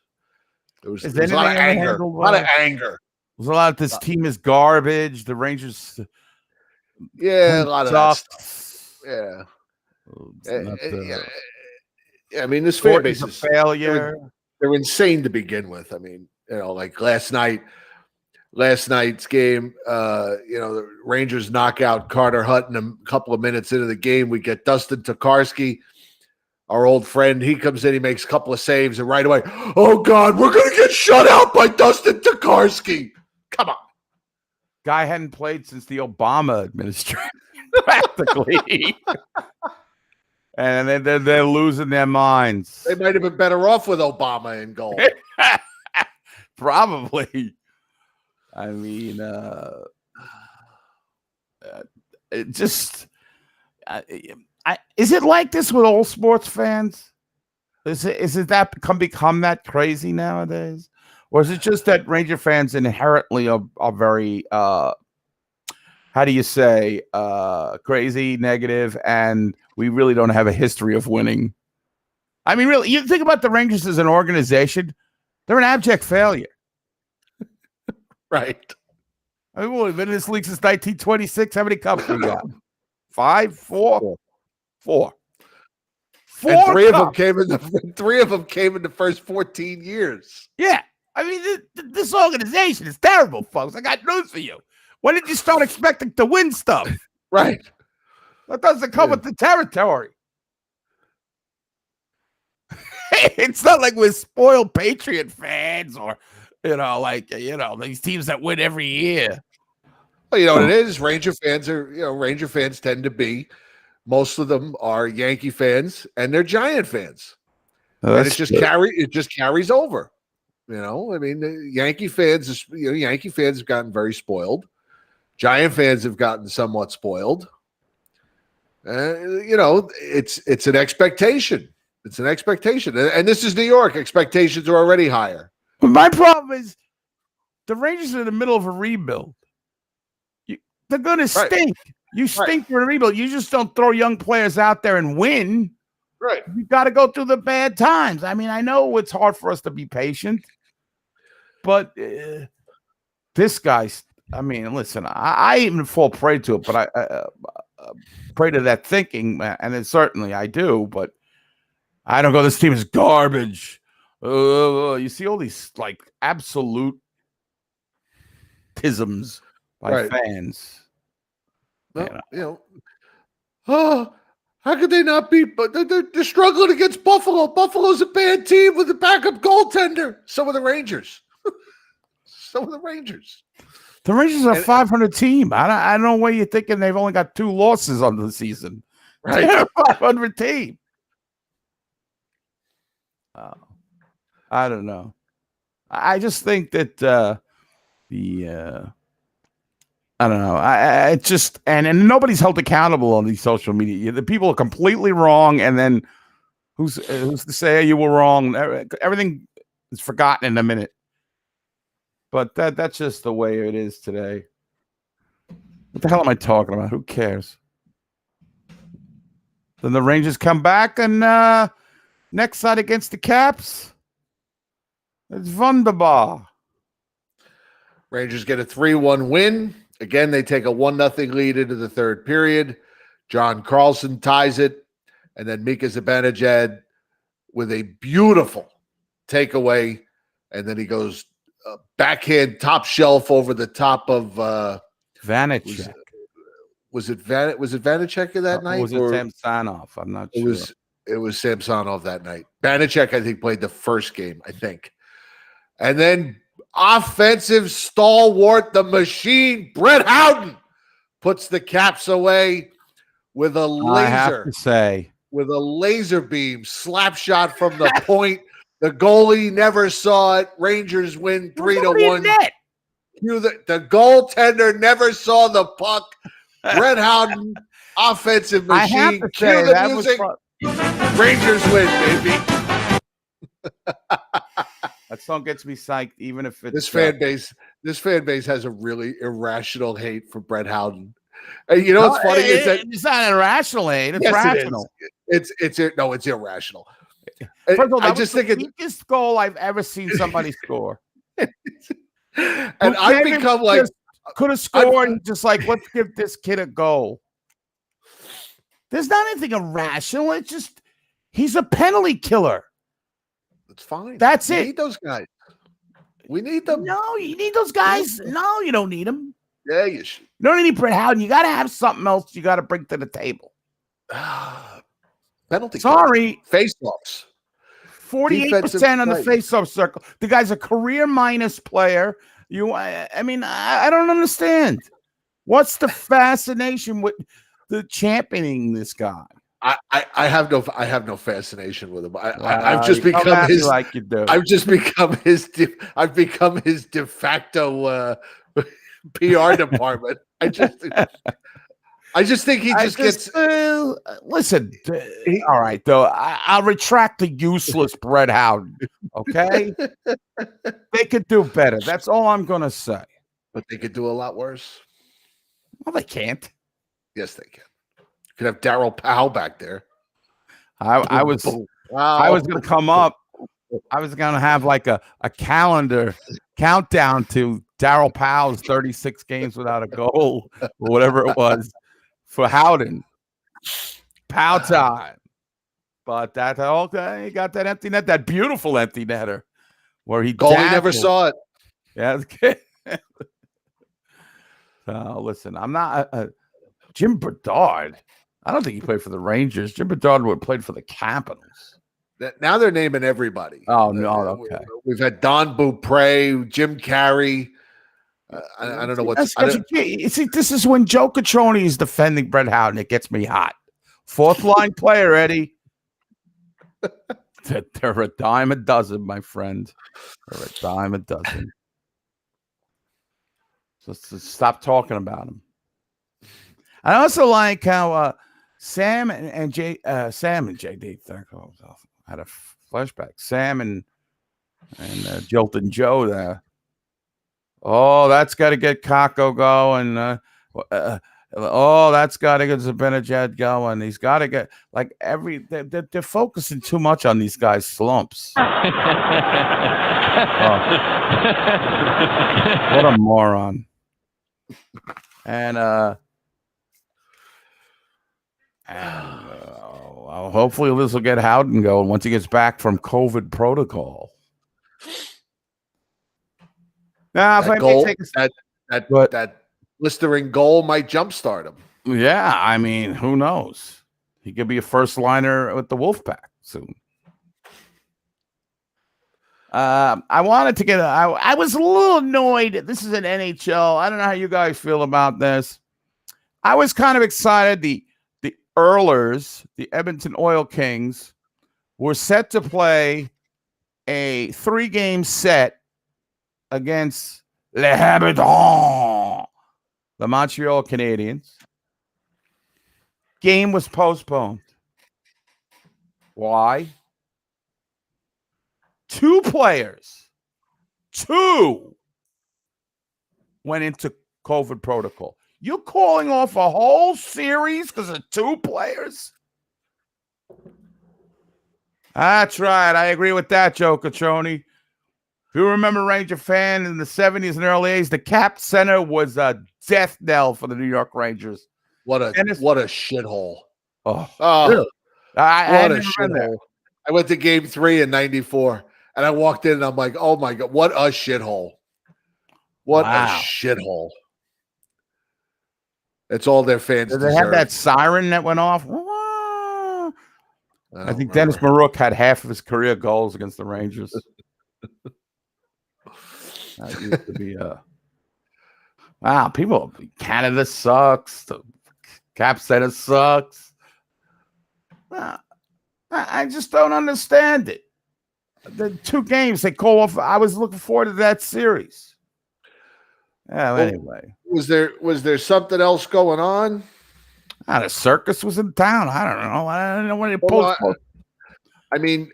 There was a lot of anger. A lot of anger. There's a lot of this team is garbage. The Rangers. Yeah, a lot of that stuff. Yeah. I mean, this fan base is a failure. They're insane to begin with. I mean, like last night's game, the Rangers knock out Carter Hutton a couple of minutes into the game. We get Dustin Tokarski, our old friend. He comes in, he makes a couple of saves, and right away, oh God, we're going to get shut out by Dustin Tokarski. Come on. Guy hadn't played since the Obama administration, practically. And they're losing their minds. They might have been better off with Obama in goal. Probably. I mean, it just is it like this with all sports fans? Is it that become that crazy nowadays, or is it just that Ranger fans inherently are very how do you say crazy, negative, and we really don't have a history of winning? I mean, really, you think about the Rangers as an organization, they're an abject failure. Right. I mean, we've been in this league since 1926. How many cups we got? 5, 4? 4. And three of them came in the first 14 years. Yeah. I mean, this organization is terrible, folks. I got news for you. When did you start expecting to win stuff? Right. That doesn't come with the territory. It's not like we're spoiled Patriot fans or These teams that win every year. Well, you know what it is. Ranger fans tend to be. Most of them are Yankee fans, and they're Giant fans, and it just carries over. I mean, the Yankee fans have gotten very spoiled. Giant fans have gotten somewhat spoiled. It's an expectation. It's an expectation, and this is New York. Expectations are already higher. But my problem is the Rangers are in the middle of a rebuild. They're going to stink. You stink for a rebuild. You just don't throw young players out there and win. Right. You got to go through the bad times. I mean, I know it's hard for us to be patient, but this guy's. I mean, listen, I even fall prey to it, but I prey to that thinking, and then certainly I do, but I don't go, this team is garbage. You see all these like absolute isms by fans. Well, how could they not beat? But they're struggling against Buffalo. Buffalo's a bad team with a backup goaltender. So are the Rangers. The Rangers are a 500 team. I don't know why you're thinking they've only got 2 losses on the season. Right. They're a 500 team. I don't know. I just think that I don't know. I just and nobody's held accountable on these social media. The people are completely wrong, and then who's to say you were wrong? Everything is forgotten in a minute. But that's just the way it is today. What the hell am I talking about? Who cares? Then the Rangers come back, and next side against the Caps, it's wunderbar. Rangers get a 3-1 win. Again, they take a 1-0 lead into the third period. John Carlson ties it, and then Mika Zibanejad with a beautiful takeaway, and then he goes backhand top shelf over the top of Vanacek. Was it Vanacek that night? Was it Samsonov? I'm not sure. It was Samsonov that night. Vanacek, I think, played the first game, I think. And then offensive stalwart, the machine, Brett Howden, puts the Caps away with a laser. I have to say. With a laser beam slap shot from the point. The goalie never saw it. Rangers win 3-1. The goaltender never saw the puck. Brett Howden, offensive machine. Cue the music. Rangers win, baby. That song gets me psyched, even if it's this fan base has a really irrational hate for Brett Howden. And you know what's funny is that it's not irrational hate; it's rational. It's irrational. First of all, I just think it's the weakest goal I've ever seen somebody score. And I've become like could have scored just like, let's give this kid a goal. There's not anything irrational. It's just he's a penalty killer. It's fine. That's we it. Need those guys. We need them. No, you need those guys. No, you don't need them. Yeah, you should. You don't need Brett Howden. You got to have something else you got to bring to the table. Penalty. Sorry. Face-offs. 48% on the face-off circle. The guy's a career minus player. I mean, I don't understand. What's the fascination with the championing this guy? I have no fascination with him. I've just become his like you do. I've just become his I've become his de facto PR department. I just think he gets. Listen, all right, though. I'll retract the useless Brett Howden. Okay, they could do better. That's all I'm going to say. But they could do a lot worse. Well, they can't. Yes, they can. You could have Darryl Powell back there. I was going to come up. I was going to have like a calendar countdown to Darryl Powell's 36 games without a goal or whatever it was for Howden. Pow time. But he got that empty net, that beautiful empty netter where he goalie never saw it. Yeah. So listen, I'm not Jim Bedard. I don't think he played for the Rangers. Jim Bedard would have played for the Capitals. Now they're naming everybody. Oh no, okay. We've had Don Beaupre, Jim Carrey. I don't know what's. See, this is when Joe Catroni is defending Brett Howden. It gets me hot. Fourth line player, Eddie. They're a dime a dozen, my friend. They're a dime a dozen. So stop talking about them. I also like how Sam and JD. I had a flashback. Sam and Jilton Joe there. Oh, that's got to get Kako going. That's got to get Zibanejad going. He's got to get they're focusing too much on these guys' slumps. What a moron. And hopefully this will get Howden going once he gets back from COVID protocol. Now, that blistering goal might jumpstart him. Yeah, I mean, who knows? He could be a first liner with the Wolfpack soon. I wanted to get. I was a little annoyed. This is an NHL. I don't know how you guys feel about this. I was kind of excited. The Oilers, the Edmonton Oil Kings, were set to play a 3-game set against Les Habitants, the Montreal Canadiens. Game was postponed. Why? 2 players went into COVID protocol. You're calling off a whole series because of 2 players? That's right. I agree with that, Joe Catroni. If you remember Ranger fan in the 70s and early 80s, the Cap Center was a death knell for the New York Rangers. What a shithole. Oh, really? What a shithole. I went to game 3 in 94 and I walked in and I'm like, oh my God, what a shithole. What a shithole. It's all their fans Did they have that siren that went off? I think Dennis Marook had half of his career goals against the Rangers. That used to be people. Canada sucks. The Cap Center sucks. I just don't understand it. The 2 games they call off. I was looking forward to that series. Yeah. Well, anyway, was there something else going on? The circus was in town. I don't know. I don't know when they postponed. I mean,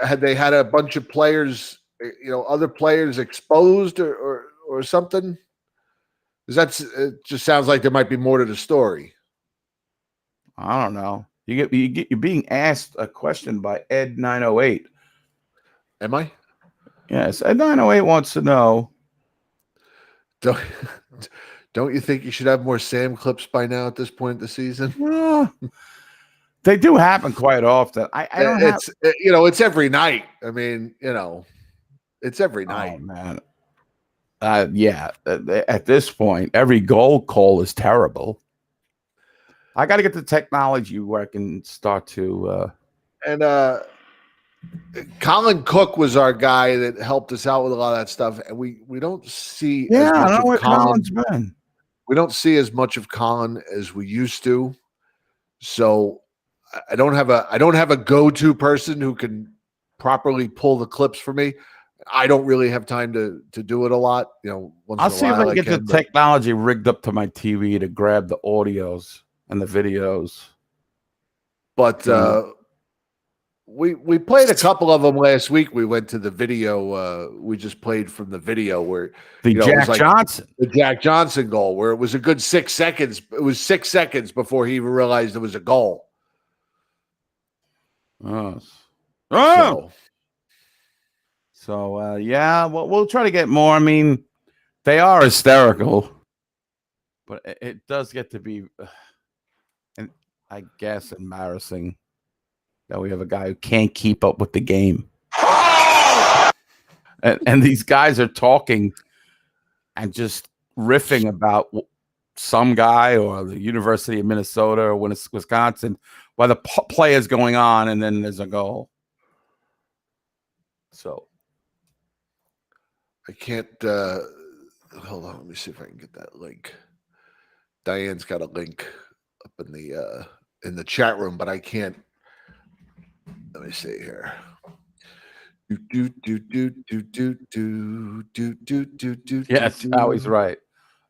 had they had a bunch of players, other players exposed or something? Because it just sounds like there might be more to the story. I don't know. You're being asked a question by Ed 908. Am I? Yes, Ed 908 wants to know. Don't you think you should have more Sam clips by now at this point in the season? They do happen quite often. It's every night. I mean, it's every night. Oh, man. At this point, every goal call is terrible. I got to get the technology where I can start to. Colin Cook was our guy that helped us out with a lot of that stuff, and we don't see. Yeah, I know where Colin's been. We don't see as much of Colin as we used to. So I don't have a go-to person who can properly pull the clips for me. I don't really have time to do it a lot. I'll see if I can get the technology rigged up to my TV to grab the audios and the videos. But we played a couple of them last week. We went to the video. We just played from the video where the Jack Johnson goal, where it was a good 6 seconds. It was 6 seconds before he even realized it was a goal. So we'll try to get more. I mean, they are hysterical, but it does get to be, and I guess, embarrassing that we have a guy who can't keep up with the game. And these guys are talking and just riffing about some guy or the University of Minnesota or Wisconsin while the play is going on, and then there's a goal. So I can't. Hold on. Let me see if I can get that link. Diane's got a link up in the chat room, but I can't. Let me see here. yes, Howie's right.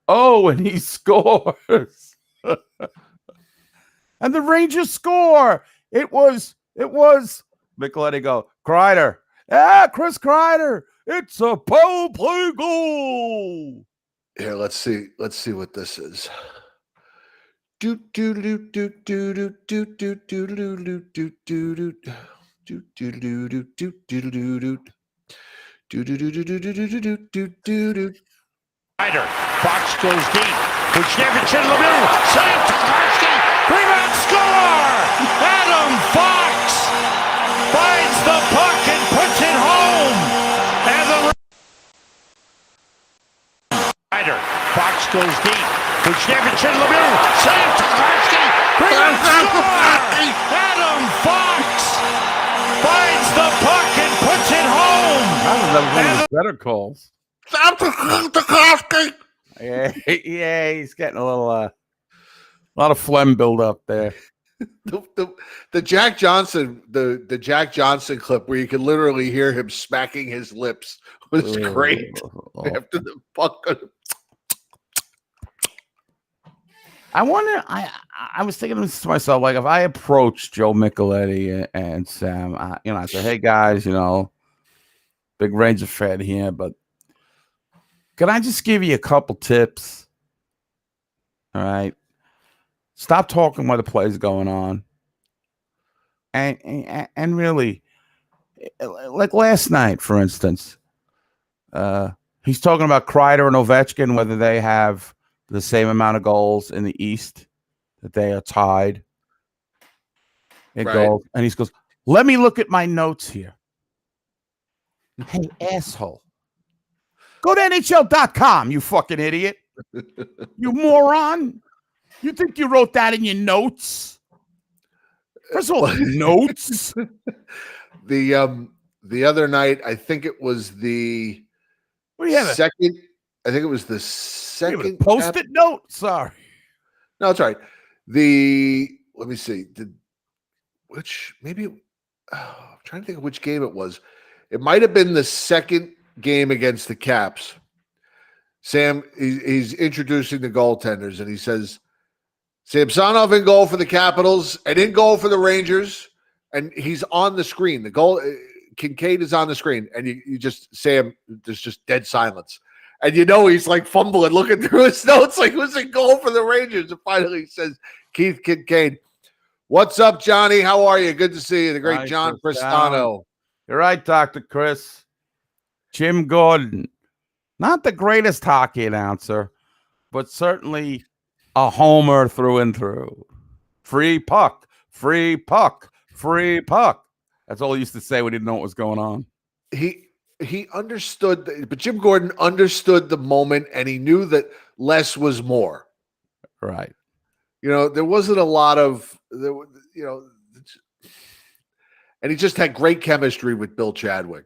Oh, and he scores. And the Rangers score. It was Micheletti go. Kreider. Chris Kreider. It's a power play goal. Here, let's see what this is. Ryder, Fox goes deep. Buchnevich in the middle. Save Tokarski. Rebound score! Adam Fox finds the puck and puts it home. And the Ryder, Fox goes deep. Buchnevich in the middle. Save Tokarski. Rebound score! Adam Fox finds the puck and puts it home. That was one of the better calls. Yeah, he's getting a lot of phlegm build up there. The Jack Johnson, the Jack Johnson clip where you can literally hear him smacking his lips was great after the puck. I wonder. I was thinking this to myself, like if I approached Joe Micheletti and Sam, I said, "Hey guys, big Ranger fan here, but can I just give you a couple tips? All right, stop talking while the play's going on, and really, like last night, for instance, he's talking about Kreider and Ovechkin, whether they have the same amount of goals in the East, that they are tied in goals, and he goes, "Let me look at my notes here." Hey, asshole. Go to NHL.com, you fucking idiot. You moron. You think you wrote that in your notes? First of all, notes. The other night, I think it was the second. I think it was the second post-it note. Sorry. No, it's all right. Let me see. I'm trying to think of which game it was. It might have been the second game against the Caps. Sam, he's introducing the goaltenders, and he says, Samsonov in goal for the Capitals and in goal for the Rangers, and he's on the screen. The goal, Kincaid is on the screen, and you just, Sam, there's just dead silence. And he's like fumbling, looking through his notes, like who's in goal for the Rangers. And finally he says, Keith Kincaid. What's up, Johnny? How are you? Good to see you. The great John Prestano. You're right, Dr. Chris. Jim Gordon. Not the greatest hockey announcer, but certainly a homer through and through. Free puck, free puck, free puck. That's all he used to say when he didn't know what was going on. He understood, but Jim Gordon understood the moment, and he knew that less was more. Right. There wasn't a lot of, and he just had great chemistry with Bill Chadwick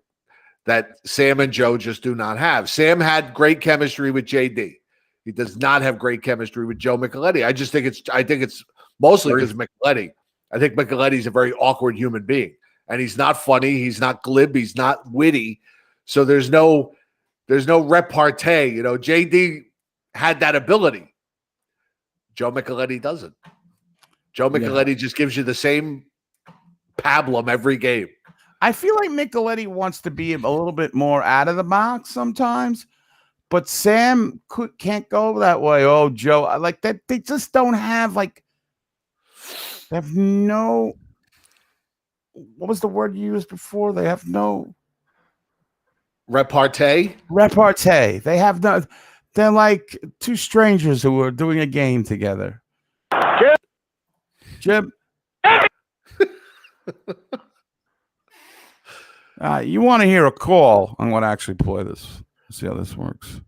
that Sam and Joe just do not have. Sam had great chemistry with JD. He does not have great chemistry with Joe Micheletti. I think it's mostly because Micheletti. I think Micheletti's a very awkward human being, and he's not funny. He's not glib. He's not witty. So there's no repartee. JD had that ability. Joe Micheletti doesn't. Joe Micheletti just gives you the same pablum every game. I feel like Micheletti wants to be a little bit more out of the box sometimes, but Sam can't go that way. Oh, Joe, like that. They just don't have they have no. What was the word you used before? They have no repartee. Repartee. They have no. They're like two strangers who are doing a game together. Jim. You want to hear a call? I'm going to actually play this. See how this works.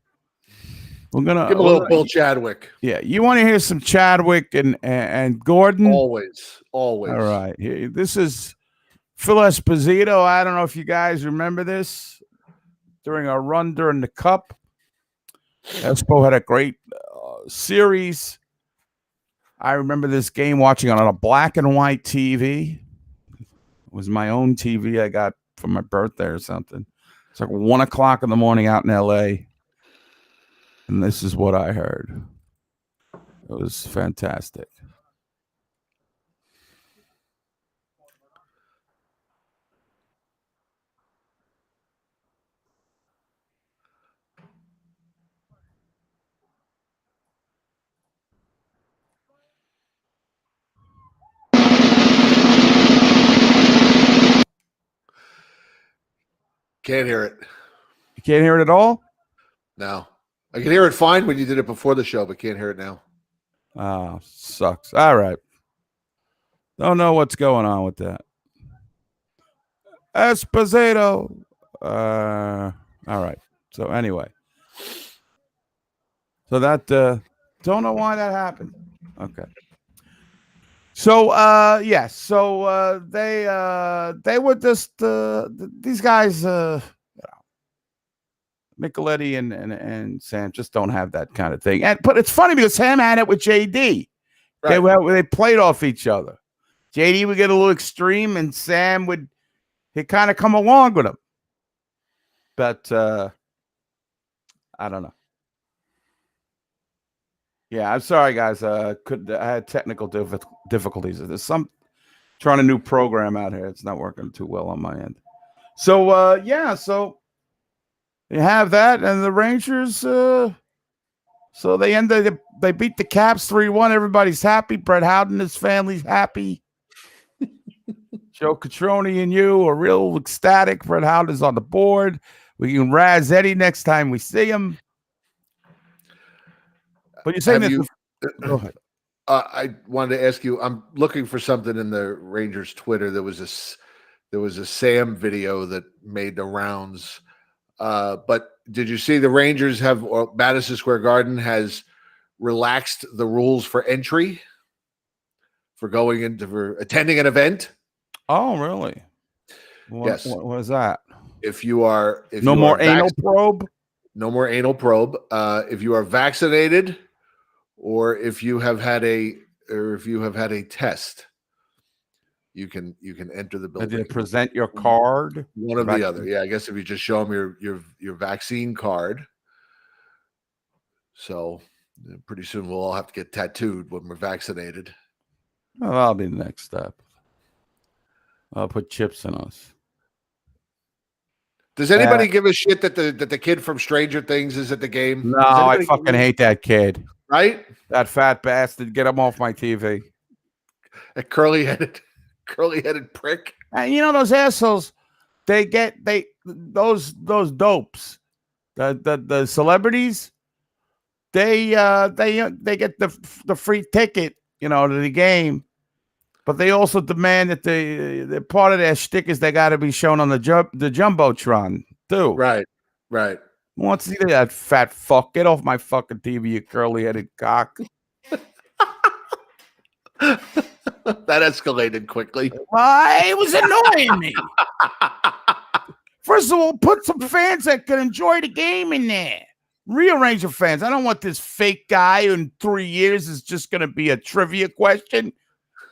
We're gonna give a little Bill Chadwick. Yeah, you want to hear some Chadwick and Gordon? Always. All right. This is Phil Esposito, I don't know if you guys remember this. During our run during the Cup, Espo had a great series. I remember this game watching on a black and white TV. It was my own TV I got for my birthday or something. It's like 1 o'clock in the morning out in LA. And this is what I heard. It was fantastic. Can't hear it. You can't hear it at all? No. I can hear it fine when you did it before the show, but can't hear it now. Oh, sucks. All right. Don't know what's going on with that. Esposito. All right. So anyway. So that don't know why that happened. Okay. So yes, so they were just these guys Micheletti and Sam just don't have that kind of thing. But it's funny because Sam had it with JD. Right. They played off each other. JD would get a little extreme, and Sam he'd kind of come along with him. But I don't know. Yeah, I'm sorry, guys. I had technical difficulties. There's trying a new program out here. It's not working too well on my end. So yeah, so you have that, and the Rangers. So they beat the Caps 3-1. Everybody's happy. Brett Howden and his family's happy. Joe Catroni and you are real ecstatic. Brett Howden is on the board. We can razz Eddie next time we see him. But you're saying that. Go ahead. I wanted to ask you. I'm looking for something in the Rangers Twitter. There was a Sam video that made the rounds. But did you see the Rangers or Madison Square Garden has relaxed the rules for entry for attending an event? Oh, really? Yes. What is that? If you are no more anal probe. No more anal probe. If you are vaccinated, or if you have had a test, you can enter the building. Did you present your card? One or the other. Yeah, I guess if you just show them your vaccine card. So pretty soon we'll all have to get tattooed when we're vaccinated. Well, that'll be the next step. I'll put chips in us. Does anybody give a shit that the kid from Stranger Things is at the game? No, I fucking hate that kid. Right? That fat bastard. Get him off my TV. A curly-headed prick. And you know those assholes, those dopes, the celebrities, they get the free ticket, to the game, but they also demand that the part of their shtick is they got to be shown on the jumbotron too. Right. Want to see that fat fuck? Get off my fucking TV, you curly-headed cock. That escalated quickly. It was annoying me. First of all, put some fans that can enjoy the game in there. Real Ranger fans. I don't want this fake guy who in 3 years is just going to be a trivia question.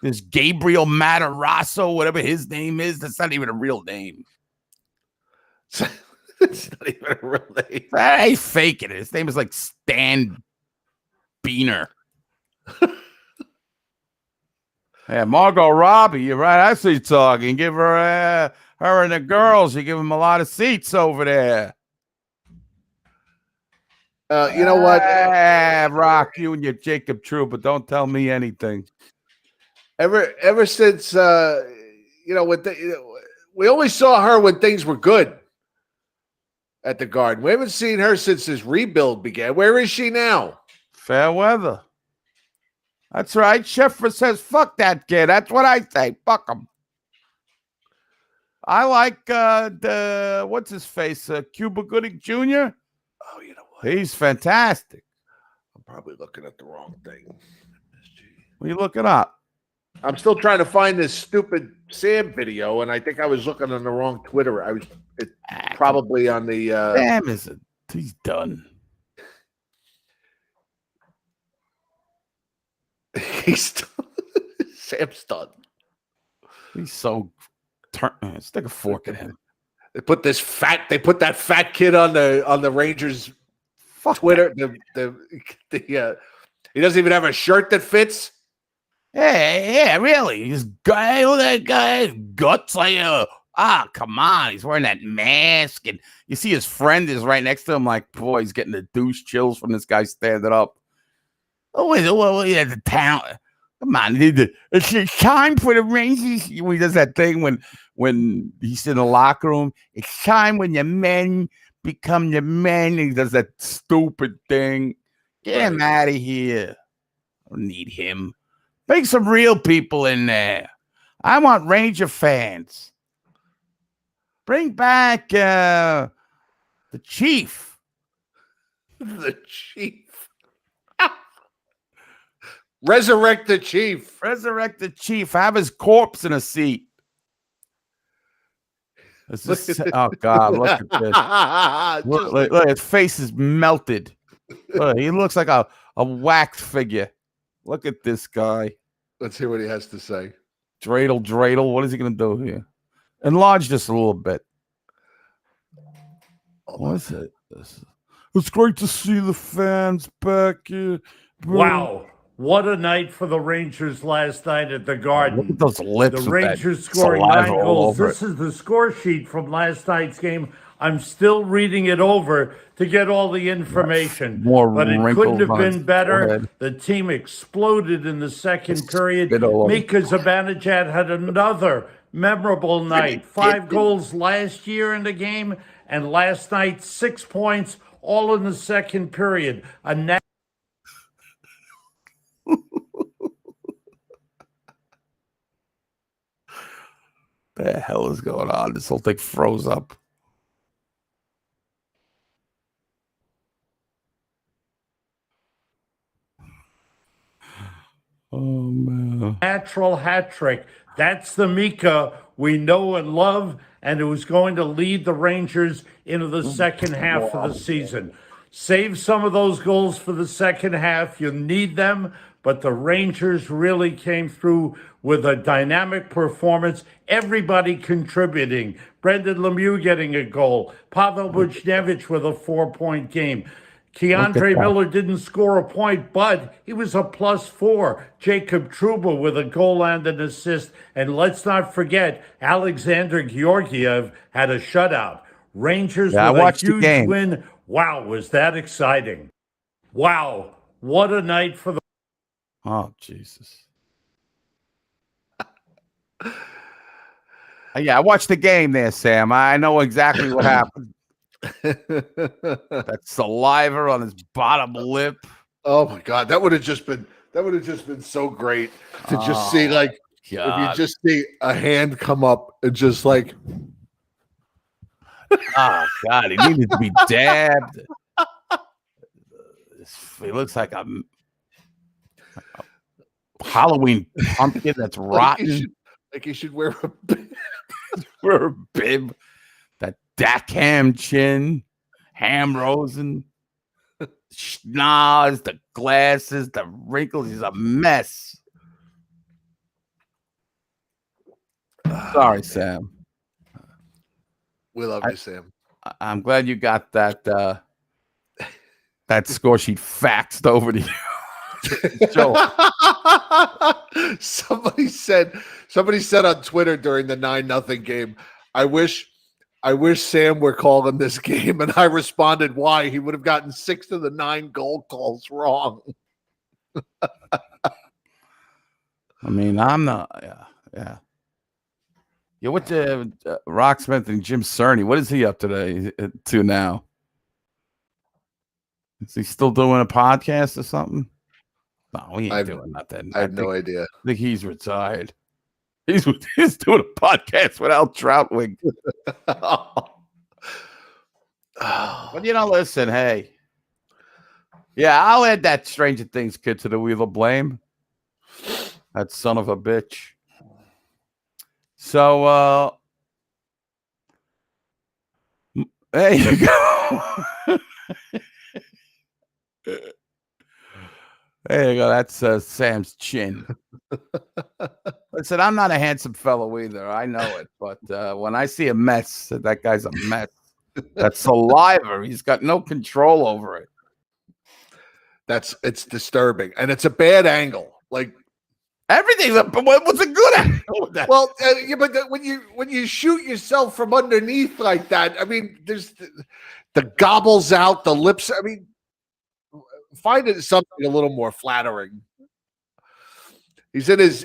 This Gabriel Matarazzo, whatever his name is, that's not even a real name. It's not even a real name. He's faking it. His name is like Stan Biener. Yeah, Margot Robbie, you're right. I see you talking. Give her and the girls. You give them a lot of seats over there. You know what? Rock, you and your Jacob True, but don't tell me anything. Ever since we always saw her when things were good at the Garden. We haven't seen her since this rebuild began. Where is she now? Fair weather. That's right. Schiffer says, fuck that kid. That's what I say. Fuck him. I like what's his face? Cuba Gooding Jr. Oh, you know what? He's fantastic. I'm probably looking at the wrong thing. What are you looking up? I'm still trying to find this stupid Sam video, and I think I was looking on the wrong Twitter. Probably on the. Sam he's done. Sam's done. He's so. Stick a fork in him. They put that fat kid on the Rangers Twitter. He doesn't even have a shirt that fits. Yeah, really. He's guy, look at that guy's guts. Come on. He's wearing that mask, and you see his friend is right next to him. Like, boy, he's getting the douche chills from this guy standing up. Oh, the town. Come on, it's time for the Rangers. He does that thing when he's in the locker room. It's time when your men become your men. He does that stupid thing. Get him out of here. I don't need him. Bring some real people in there. I want Ranger fans. Bring back the Chief. The Chief. Resurrect the Chief. Resurrect the Chief. Have his corpse in a seat. Oh, God. Look at this. Look, his face is melted. Look, he looks like a wax figure. Look at this guy. Let's hear what he has to say. Dreidel. What is he going to do here? Enlarge this a little bit. What is it? It's great to see the fans back here. Wow. What a night for the Rangers last night at the Garden. Look at those lips. The Rangers scoring 9 goals. This is the score sheet from last night's game. I'm still reading it over to get all the information. But it couldn't have been better. The team exploded in the second period. Mika Zibanejad had another memorable night. 5 goals last year in the game, and last night 6 points, all in the second period. The hell is going on? This whole thing froze up. Oh, man. Natural hat trick. That's the Mika we know and love, and it was going to lead the Rangers into the second half of the season. Save some of those goals for the second half. You need them, but the Rangers really came through with a dynamic performance. Everybody contributing. Brendan Lemieux getting a goal. Pavel Buchnevich with a 4-point game. Keandre Miller didn't score a point, but he was a +4. Jacob Trouba with a goal and an assist. And let's not forget, Alexander Georgiev had a shutout. Rangers with a huge win. Wow, was that exciting. Wow, what a night for the... Oh, Jesus. Yeah, I watched the game there, Sam. I know exactly what happened. That saliva on his bottom lip. Oh my God, that would have just been so great to just see, like, God. if you just see a hand come up and just like, oh God, he needed to be dabbed. He looks like a Halloween pumpkin that's rotten. Like he should wear a bib. Wear a bib. That Dackham chin, Ham Rosen, schnoz, the glasses, the wrinkles. He's a mess. Sorry, Sam. We love you, Sam. I'm glad you got that that score sheet faxed over to you. Somebody said on Twitter during the 9-0 game, I wish Sam were calling this game, and I responded, why? He would have gotten 6 of the 9 goal calls wrong. I mean, I'm not. Yeah. What the Rocksmith and Jim Cerny? What is he up to now? Is he still doing a podcast or something? No, he ain't doing nothing. I have no idea. I think he's retired. He's doing a podcast with Al Troutwig. But listen, hey. Yeah, I'll add that Stranger Things kid to the wheel of blame. That son of a bitch. So, there you go. There you go. That's Sam's chin. Listen, I'm not a handsome fellow either. I know it. But when I see a mess, that guy's a mess. That saliva, he's got no control over it. It's disturbing. And it's a bad angle. Like, everything's what's a good angle? Well, yeah, but when you shoot yourself from underneath like that, I mean, there's the gobbles out, the lips. I mean, find it something a little more flattering. He's in his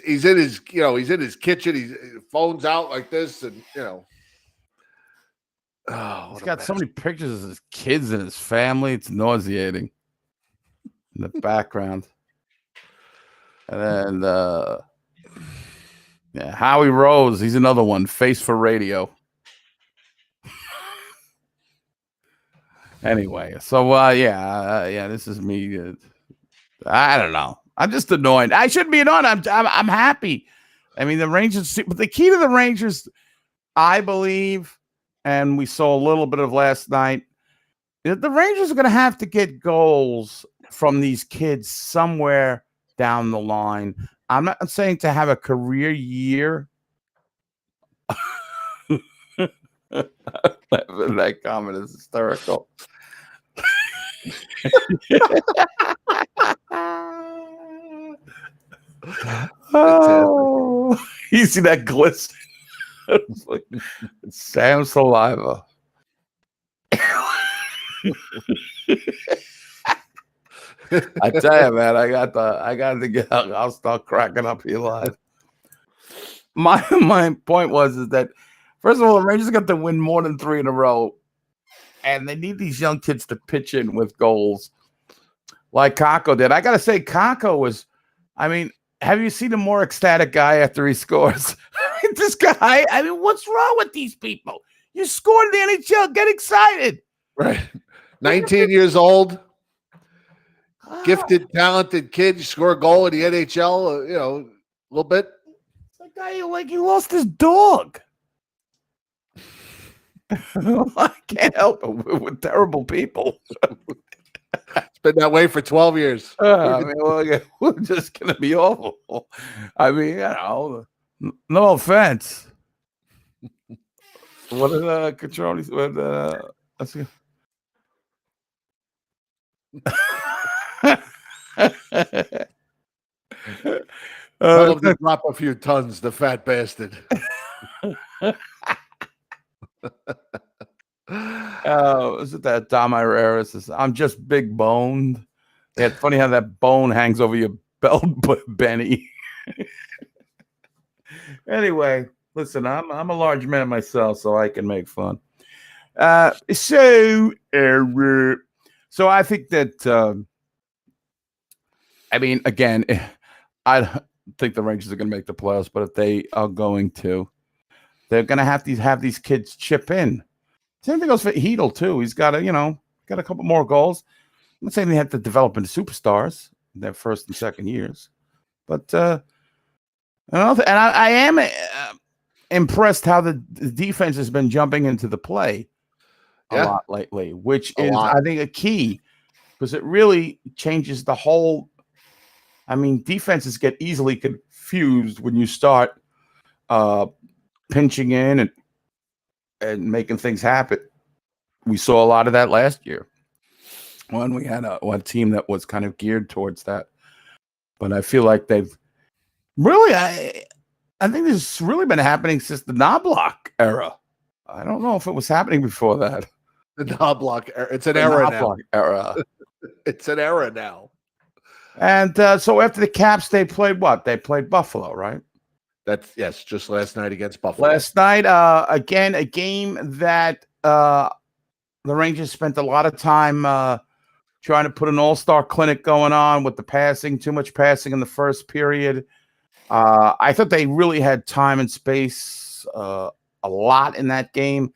kitchen. His phone's out like this, and he's got so many pictures of his kids and his family. It's nauseating in the background. And then, Howie Rose, he's another one. Face for radio. Anyway, so this is me. I don't know. I'm just annoyed. I shouldn't be annoyed. I'm happy. I mean, the Rangers, but the key to the Rangers, I believe, and we saw a little bit of last night, the Rangers are going to have to get goals from these kids somewhere down the line. I'm not saying to have a career year. That comment is hysterical. Oh, you see that glisten? Sam saliva. I tell you, man, I got to get out. I'll start cracking up here live. My point is that, first of all, the Rangers got to win more than 3 in a row, and they need these young kids to pitch in with goals like Kako did. I got to say, Kako was, I mean, have you seen a more ecstatic guy after he scores? This guy, I mean, what's wrong with these people? You scored in the NHL, get excited. Right. 19 years old, gifted, talented kid. You score a goal in the NHL, a little bit. The guy, like, he lost his dog. I can't help it. We're terrible people. It's been that way for 12 years. I mean, we're just going to be awful. I mean, no offense. What did Catroni say? Let's see. Tell him to drop a few tons, the fat bastard. Is it that Dom Irera says, I'm just big boned? Yeah, it's funny how that bone hangs over your belt, Benny. Anyway, listen, I'm a large man myself, so I can make fun. So I think that I mean, again, I don't think the Rangers are going to make the playoffs, but if they are going to, they're going to have these kids chip in. Same thing goes for Hedel too. He's got a couple more goals. I'm not saying they have to develop into superstars in their first and second years, but I am impressed how the defense has been jumping into the play a lot lately, which is, I think, a key, because it really changes the whole. I mean, defenses get easily confused when you start pinching in and making things happen. We saw a lot of that last year when we had one team that was kind of geared towards that. But I feel like they've really, I think this has really been happening since the Knobloch era. I don't know if it was happening before that. The Knobloch era. It's an era now. It's an era now. And so after the Caps, they played what? They played Buffalo, right? Yes, just last night against Buffalo. Last night, again, a game that the Rangers spent a lot of time trying to put an all-star clinic going on with the passing, too much passing in the first period. I thought they really had time and space a lot in that game.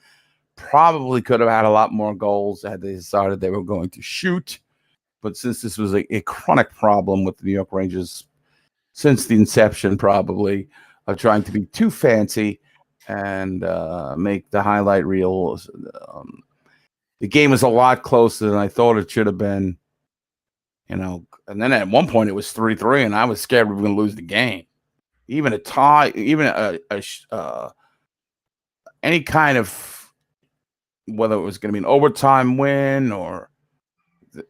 Probably could have had a lot more goals had they decided they were going to shoot. But since this was a chronic problem with the New York Rangers since the inception, probably, of trying to be too fancy and make the highlight reels. The game is a lot closer than I thought it should have been. And then at one point it was 3-3, and I was scared we were going to lose the game. Even a tie, even any kind of, whether it was going to be an overtime win or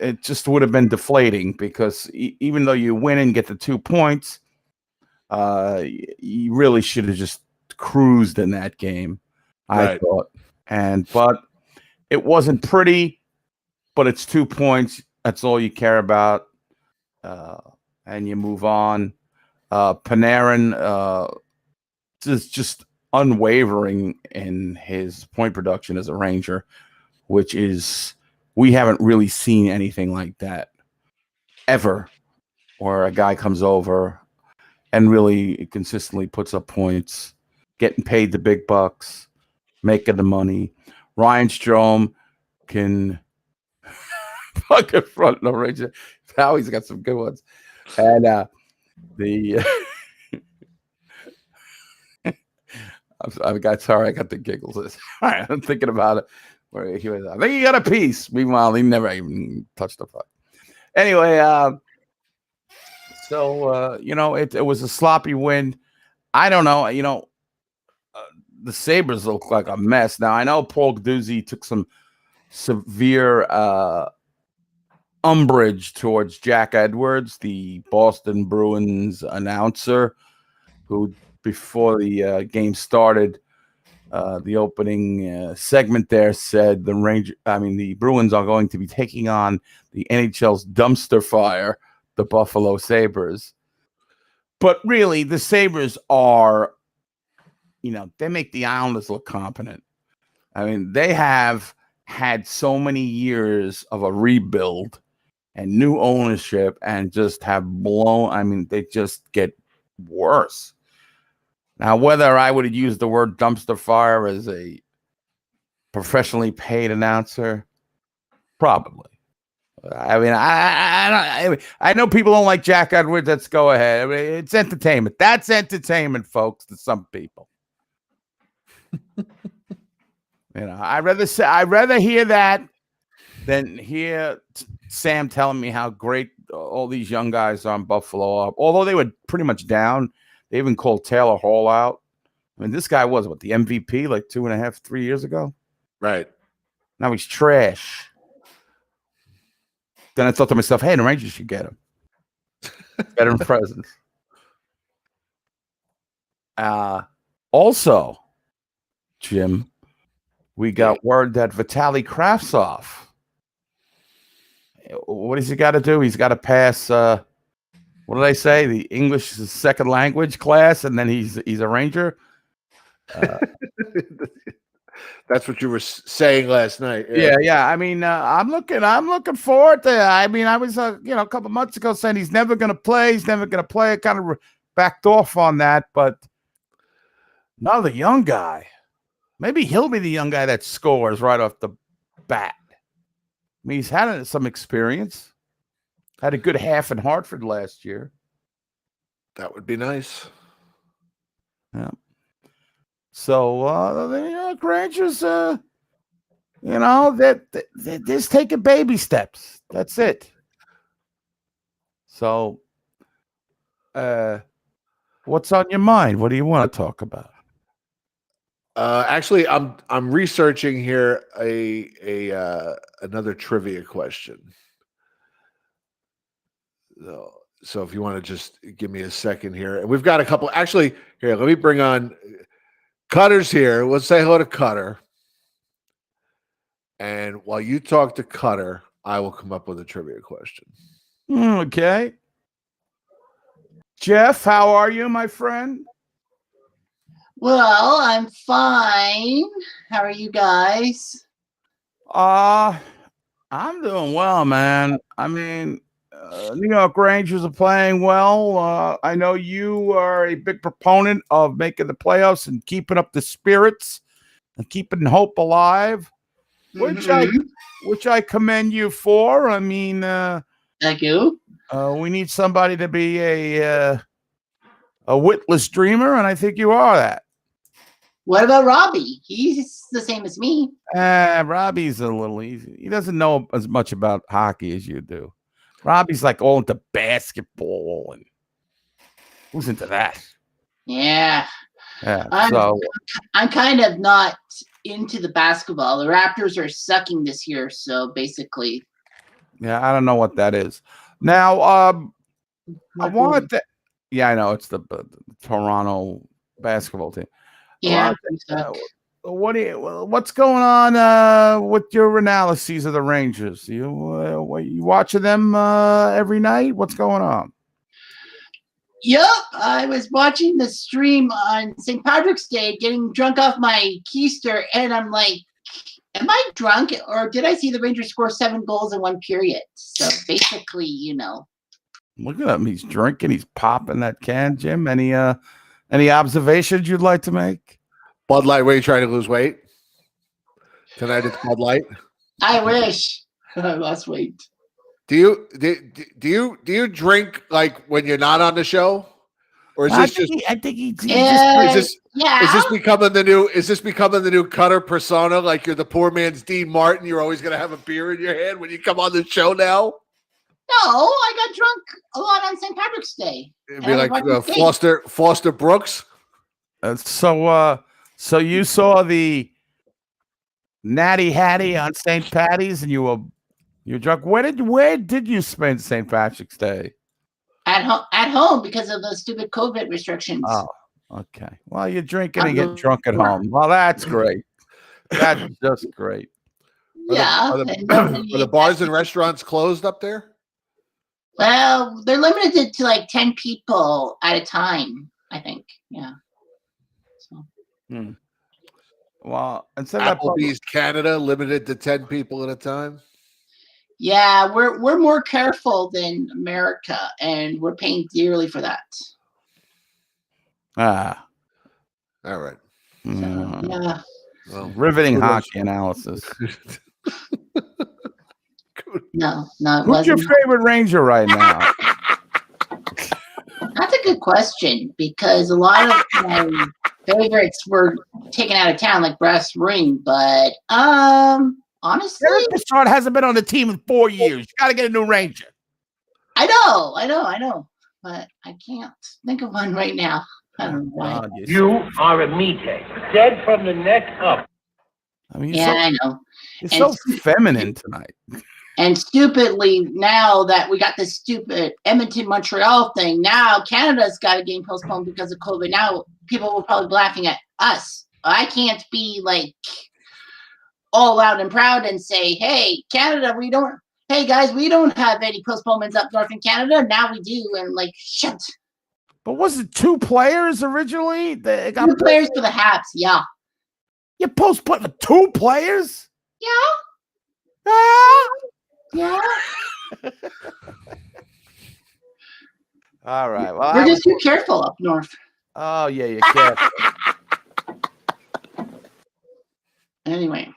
it just would have been deflating, because even though you win and get the 2 points, you really should have just cruised in that game, I thought. But it wasn't pretty, but it's 2 points. That's all you care about. And you move on. Panarin is just unwavering in his point production as a Ranger, which is, we haven't really seen anything like that ever, where a guy comes over and really consistently puts up points, getting paid the big bucks, making the money. Ryan Strome can fucking front no Ranger. Now he's got some good ones. And I got the giggles. I'm thinking about it. Where he was, I think he got a piece. Meanwhile, he never even touched the puck. Anyway, it was a sloppy win. I don't know. The Sabres look like a mess. Now, I know Paul Gduzzi took some severe umbrage towards Jack Edwards, the Boston Bruins announcer, who, before the game started, the opening segment there said the Bruins are going to be taking on the NHL's dumpster fire, the Buffalo Sabres. But really, the Sabres are, they make the Islanders look competent. I mean, they have had so many years of a rebuild and new ownership and just have blown. They just get worse. Now, whether I would have used the word dumpster fire as a professionally paid announcer, probably. I know people don't like Jack Edwards. Let's go ahead. It's entertainment. That's entertainment, folks, to some people. I'd rather hear that than hear Sam telling me how great all these young guys on Buffalo are. Although they were pretty much down. They even called Taylor Hall out. This guy was the MVP like 2.5, 3 years ago. Right. Now he's trash. Then I thought to myself, hey, the Rangers should get him. Veteran presence. Also, Jim, we got word that Vitaly Kravtsov, what does he got to do? He's got to pass, what do they say? The English is his second language class, and then he's a Ranger. That's what you were saying last night. Yeah. I'm looking forward to. I was a couple months ago saying he's never going to play. He's never going to play. I kind of backed off on that, but another young guy. Maybe he'll be the young guy that scores right off the bat. He's had some experience. Had a good half in Hartford last year. That would be nice. Yeah. So, Rangers, they're just taking baby steps. That's it. So, what's on your mind? What do you want to talk about? Actually, I'm researching here another trivia question. So if you want to just give me a second here, and we've got a couple. Actually, here, let me bring on Cutter's here. Let's say hello to Cutter. And while you talk to Cutter, I will come up with a trivia question. Okay. Jeff, how are you, my friend? Well, I'm fine. How are you guys? I'm doing well, man. New York Rangers are playing well. I know you are a big proponent of making the playoffs and keeping up the spirits and keeping hope alive, which I commend you for. Thank you. We need somebody to be a a witless dreamer, and I think you are that. What about Robbie? He's the same as me. Robbie's a little easy. He doesn't know as much about hockey as you do. Robbie's like all into basketball, and who's into that? Yeah. Yeah. I'm kind of not into the basketball. The Raptors are sucking this year, so basically. Yeah, I don't know what that is. Now, I wanted to. Yeah, I know it's the Toronto basketball team. Yeah. What's going on with your analyses of the Rangers? You watching them every night? What's going on? Yep, I was watching the stream on St. Patrick's Day, getting drunk off my keister, and I'm like, am I drunk, or did I see the Rangers score 7 goals in 1 period? So basically, Look at him. He's drinking. He's popping that can, Jim. Any observations you'd like to make? Bud Light, were you trying to lose weight? Tonight it's Bud Light. I wish I lost weight. Do you drink like when you're not on the show, or is this is this becoming the new? Is this becoming the new Cutter persona? Like you're the poor man's Dean Martin. You're always gonna have a beer in your hand when you come on the show now. No, I got drunk a lot on St. Patrick's Day. It'd be like Foster Brooks. So you saw the Natty Hattie on St. Patty's, and you were drunk. Where did you spend St. Patrick's Day? At home because of the stupid COVID restrictions. Oh, okay. Well, you're drinking and getting drunk at home. Well, that's great. That's just great. Yeah. Are the bars and restaurants closed up there? Well, they're limited to like 10 people at a time, I think. Yeah. So. Well, instead of Applebee's Canada limited to 10 people at a time. Yeah, we're more careful than America, and we're paying dearly for that. All right. So, yeah. Well, riveting hockey analysis. No. Who's your favorite Ranger right now? That's a good question, because a lot of my favorites were taken out of town, like Brass Ring. But honestly, Eric Broussard hasn't been on the team in 4 years. You got to get a new Ranger. I know, but I can't think of one right now. I don't know why. You are a meathead, dead from the neck up. I mean, I know. You're so feminine tonight. And stupidly, now that we got this stupid Edmonton-Montreal thing, now Canada's got a game postponed because of COVID. Now people will probably be laughing at us. I can't be like all loud and proud and say, hey, Canada, hey guys, we don't have any postponements up north in Canada. Now we do. And like, shit. But was it 2 players originally? They got 2 players for the Habs, yeah. You postponed for 2 players? Yeah. Yeah. All right. Well, we're just too careful up north. Oh, yeah, you're careful. Anyway.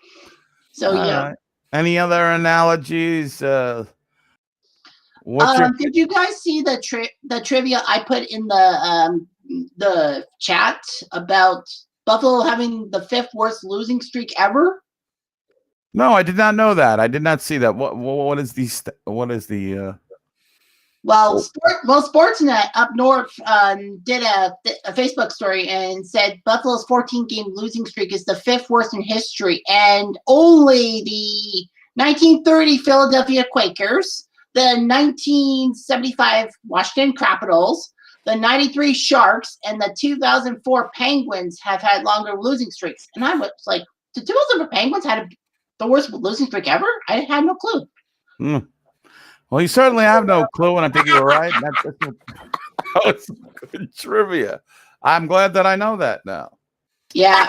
So, yeah. Right. Any other analogies? Did you guys see the trivia I put in the chat about Buffalo having the 5th worst losing streak ever? No, I did not know that. I did not see that. What is the Well, Sportsnet up north did a Facebook story and said Buffalo's 14-game losing streak is the 5th worst in history, and only the 1930 Philadelphia Quakers, the 1975 Washington Capitals, the 93 Sharks, and the 2004 Penguins have had longer losing streaks. And I was like, the 2004 Penguins had the worst losing streak ever? I had no clue. Well, you certainly have no clue, and I think you're right. That's good trivia. I'm glad that I know that now. Yeah,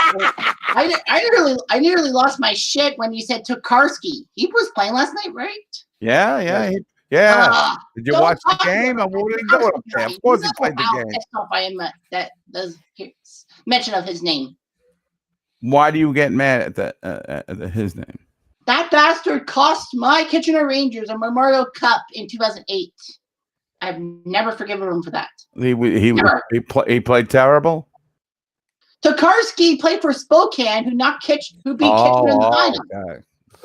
I nearly lost my shit when you said Tokarski. He was playing last night, right? Yeah. Did you watch the game? What did he do up there? Of course, he played the game. That does mention of his name. Why do you get mad at his name? That bastard cost my Kitchener Rangers a Memorial Cup in 2008. I've never forgiven him for that. He played terrible. Tokarski played for Spokane, who beat Kitchener in the final. Okay.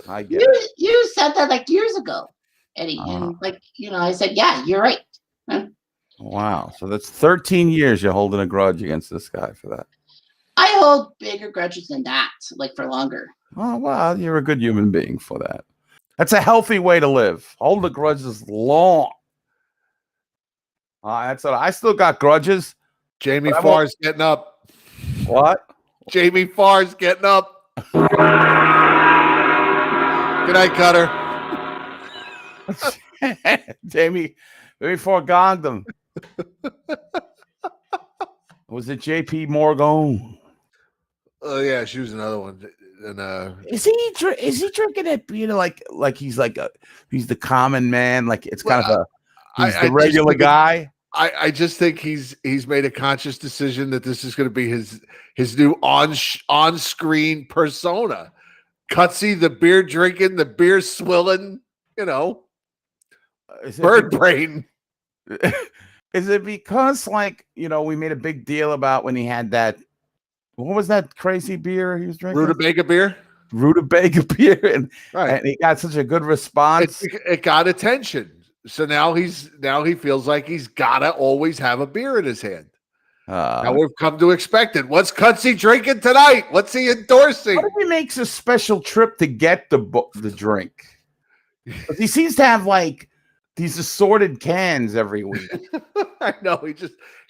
I get it. You said that like years ago, Eddie, and I said, yeah, you're right. Huh? Wow. So that's 13 years you're holding a grudge against this guy for that. I hold bigger grudges than that, like for longer. Oh, well, you're a good human being for that. That's a healthy way to live. Hold the grudges long. That's what I still got grudges. Jamie Farr's getting up. What? Jamie Farr's getting up. Good night, Cutter. Jamie Farr gonged him. Was it JP Morgan? Oh yeah, she was another one. And is he drinking it? Like he's he's the common man. Like it's kind of he's the regular guy. I just think he's made a conscious decision that this is going to be his new on screen persona. Cutsy, the beer drinking, the beer swilling, bird brain. Is it because we made a big deal about when he had that? What was that crazy beer he was drinking? Rutabaga beer. And he got such a good response. It got attention. So now he feels like he's gotta always have a beer in his hand. Now we've come to expect it. What's Cutsy drinking tonight? What's he endorsing? What if he makes a special trip to get the drink? He seems to have these assorted cans every week. I know. He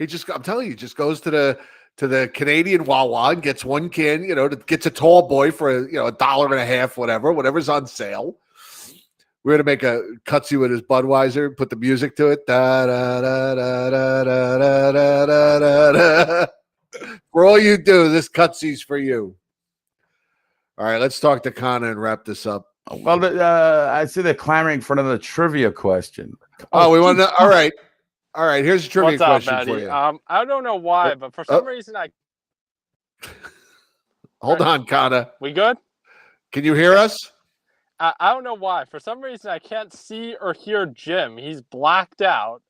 just. I'm telling you, just goes to the Canadian Wawa and gets one can. Gets a tall boy for $1.50, whatever's on sale. We're gonna make a Cutsy with his Budweiser, put the music to it. Da, da, da, da, da, da, da, da, da, da. For all you do, this Cutsy's for you. All right, let's talk to Connor and wrap this up. Well, I see they're clamoring for another trivia question. We want to. All right. Here's a trivia question Eddie? for you. I don't know why, but for some reason Hold on, Connor. We good? Can you hear us? I don't know why. For some reason, I can't see or hear Jim. He's blacked out.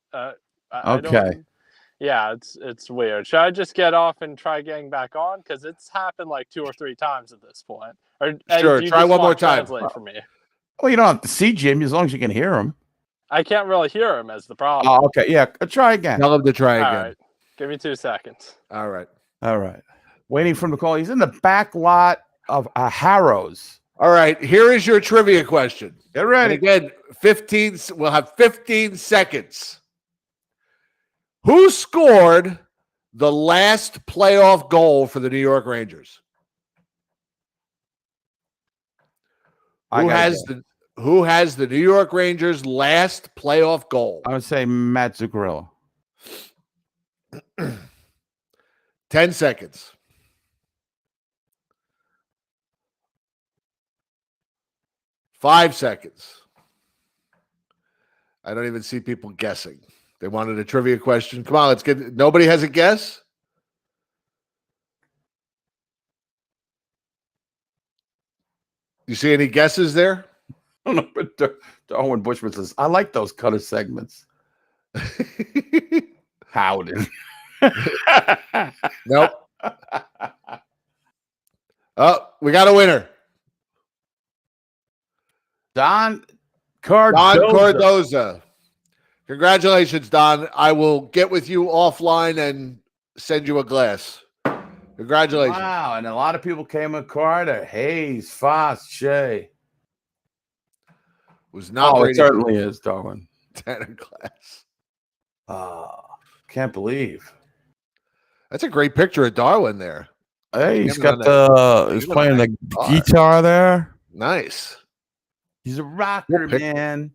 Okay. Yeah, it's weird. Should I just get off and try getting back on? Because it's happened like 2 or 3 times at this point. Or, sure, try one more time. Translate for me. Well, you don't have to see Jim as long as you can hear him. I can't really hear him as the problem. Oh, okay. Yeah, try again. Tell him to try again. All right. Give me 2 seconds. All right. Waiting for him to call. He's in the back lot of Harrow's. All right, here is your trivia question. Get ready. And again, we'll have 15 seconds. Who scored the last playoff goal for the New York Rangers? Who has the New York Rangers' last playoff goal? I would say Matt Zuccarello. 10 seconds. 5 seconds. I don't even see people guessing. They wanted a trivia question. Come on, let's get. Nobody has a guess? You see any guesses there? I don't know, but Darwin Bushman says, I like those Cutter segments. Howden. Nope. Oh, we got a winner. Don Cardoza. Congratulations, Don. I will get with you offline and send you a glass. Congratulations. Wow, and a lot of people came with Carter. Hayes, Foss, Shea. Was not it certainly is, Darwin. 10 in class. Can't believe. That's a great picture of Darwin there. Hey, he's playing the guitar there. Nice. He's a rocker, man.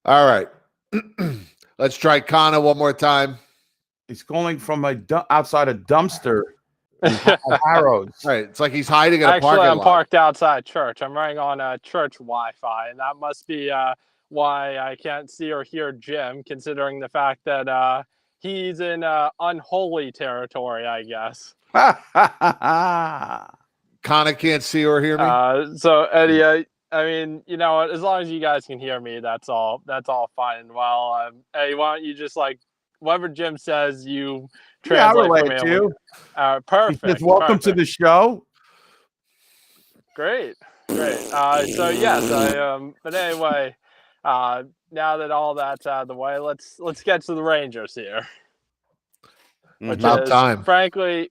All right. Let's try Connor one more time. He's calling from outside a dumpster in Harrow's. Right. It's like he's hiding in a parking lot. Actually, I'm parked outside church. I'm running on church Wi-Fi, and that must be why I can't see or hear Jim, considering the fact that he's in unholy territory, I guess. Connor can't see or hear me? So, Eddie, I mean, you know, as long as you guys can hear me, that's all fine and well. Hey, why don't you just like whatever Jim says, you Yeah, I translate for relate me. to you. He says, Perfect. welcome to the show. Great. So yes, but anyway, now that all that's out of the way, let's get to the Rangers here. Which About is time. frankly,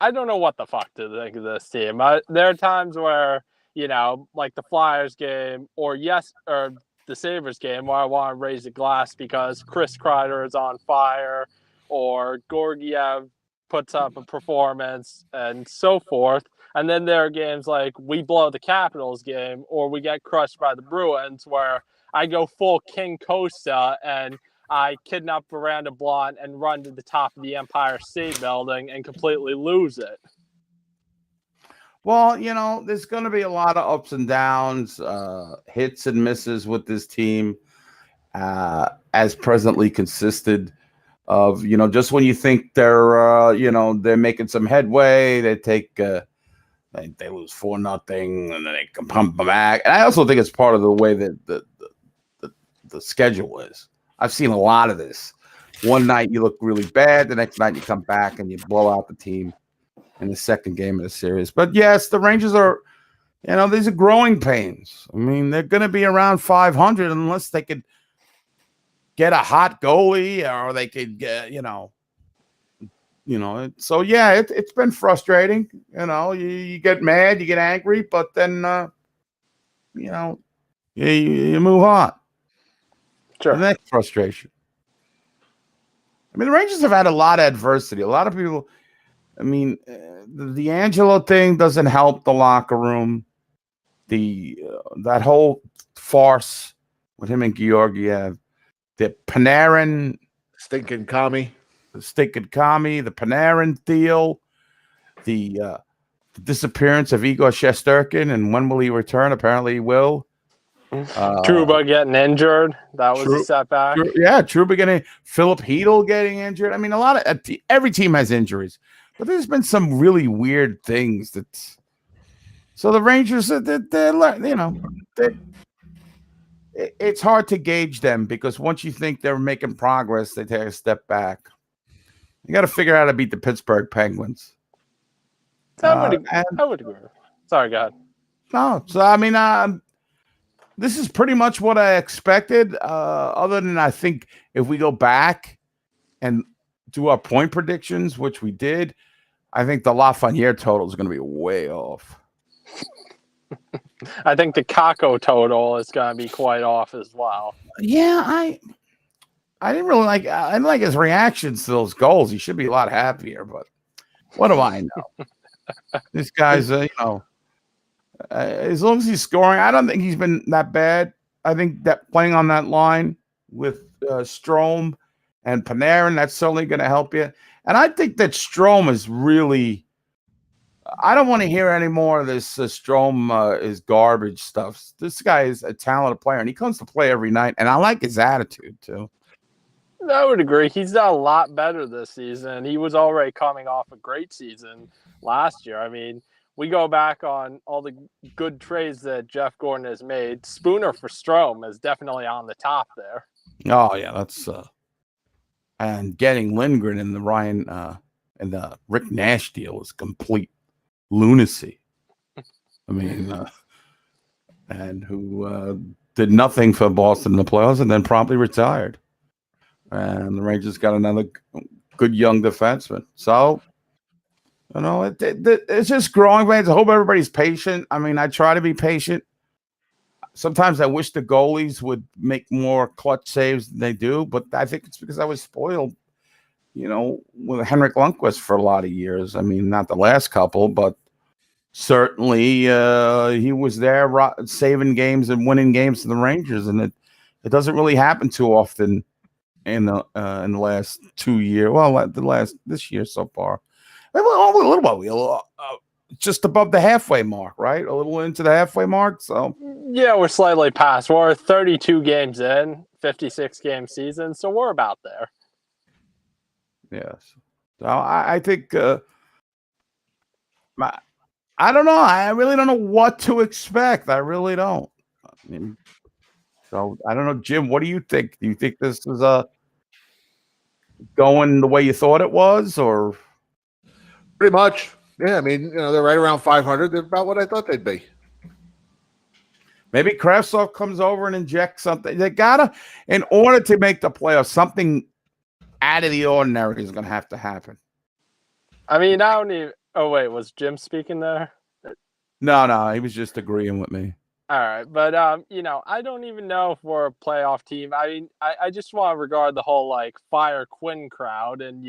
I don't know what the fuck to think of this team. There are times where, you know, like the Flyers game or the Sabres game where I want to raise a glass because Chris Kreider is on fire or Georgiev puts up a performance and so forth. And then there are games like we blow the Capitals game or we get crushed by the Bruins where I go full King Costa and I kidnap Miranda Blunt and run to the top of the Empire State Building and completely lose it. Well, you know, there's going to be a lot of ups and downs, hits and misses with this team, as presently consisted of, you know, just when you think they're, you know, they're making some headway, they take, they lose 4-0, and then they can pump them back. And I also think it's part of the way that the schedule is. I've seen a lot of this. One night you look really bad, the next night you come back and you blow out the team in the second game of the series. But yes, the Rangers are, you know, these are growing pains. I mean, they're going to be around 500 unless they could get a hot goalie or they could get, you know. So yeah, it's been frustrating. You know, you get mad, you get angry, but then, you know, you move on. Sure. The next frustration. I mean, the Rangers have had a lot of adversity. A lot of people, I mean, the Angelo thing doesn't help the locker room. That whole farce with him and Georgiev, the Panarin, Stinking commie, the Panarin deal, the disappearance of Igor Shesterkin, and when will he return? Apparently he will. Trouba getting injured. That was a setback. Trouba getting Philip Hedl getting injured. I mean, a lot of every team has injuries, but there's been some really weird things so the Rangers, it's hard to gauge them because once you think they're making progress, they take a step back. You got to figure out how to beat the Pittsburgh Penguins. I would agree. Sorry, go ahead. No, so I mean, this is pretty much what I expected. Other than I think if we go back and do our point predictions, which we did, I think the Lafreniere total is going to be way off. I think the Kako total is going to be quite off as well. Yeah, I didn't really like. I didn't like his reactions to those goals. He should be a lot happier, but what do I know? This guy's, you know. As long as he's scoring, I don't think he's been that bad. I think that playing on that line with Strome and Panarin, that's certainly going to help you. And I think that Strome is really – I don't want to hear any more of this Strome is garbage stuff. This guy is a talented player, and he comes to play every night, and I like his attitude too. I would agree. He's done a lot better this season. He was already coming off a great season last year. I mean – we go back on all the good trades that Jeff Gordon has made. Spooner for Strome is definitely on the top there. Oh yeah, that's and getting Lindgren in the Ryan and the Rick Nash deal was complete lunacy. I mean, and who did nothing for Boston in the playoffs and then promptly retired. And the Rangers got another good young defenseman. So. You know, it's just growing pains. I hope everybody's patient. I mean, I try to be patient. Sometimes I wish the goalies would make more clutch saves than they do, but I think it's because I was spoiled, you know, with Henrik Lundqvist for a lot of years. I mean, not the last couple, but certainly he was there saving games and winning games to the Rangers, and it doesn't really happen too often in the last 2 years. Well, this year so far. A little just above the halfway mark, right? A little into the halfway mark. So yeah, we're slightly past. We're 32 games in, 56 game season, so we're about there. Yes. So I think I don't know. I really don't know what to expect. I really don't. And so I don't know, Jim. What do you think? Do you think this is going the way you thought it was, or Pretty much. Yeah, I mean, they're right around 500. They're about what I thought they'd be. maybe Kravtsov comes over and injects something? They gotta, in order to make the playoffs, something out of the ordinary is going to have to happen. I mean, I don't even. Oh wait, was Jim speaking there? No, he was just agreeing with me. All right, but I don't even know if we're a playoff team. I mean, I just want to regard the whole like fire Quinn crowd, and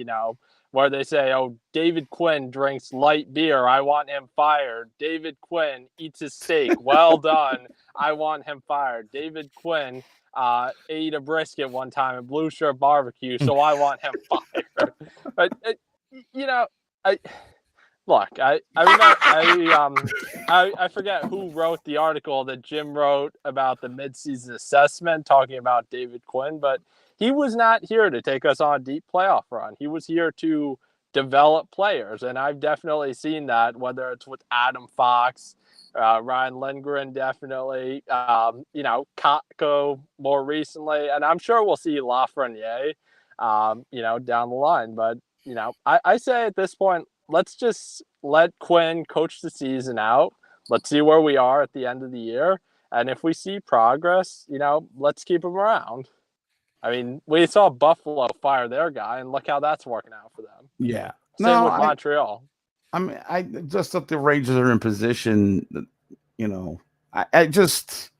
where they say, "Oh, David Quinn drinks light beer. I want him fired." David Quinn eats his steak. Well done. I want him fired. David Quinn ate a brisket one time at Blueshirt barbecue, so I want him fired. But I. Look, I forget who wrote the article that Jim wrote about the midseason assessment talking about David Quinn, but he was not here to take us on a deep playoff run. He was here to develop players, and I've definitely seen that, whether it's with Adam Fox, Ryan Lindgren, definitely, Kakko more recently, and I'm sure we'll see Lafreniere, down the line. But, I say at this point, let's just let Quinn coach the season out. Let's see where we are at the end of the year. And if we see progress, let's keep him around. I mean, we saw Buffalo fire their guy, and look how that's working out for them. Yeah. Same with Montreal. I mean, I just thought the Rangers are in position that, I just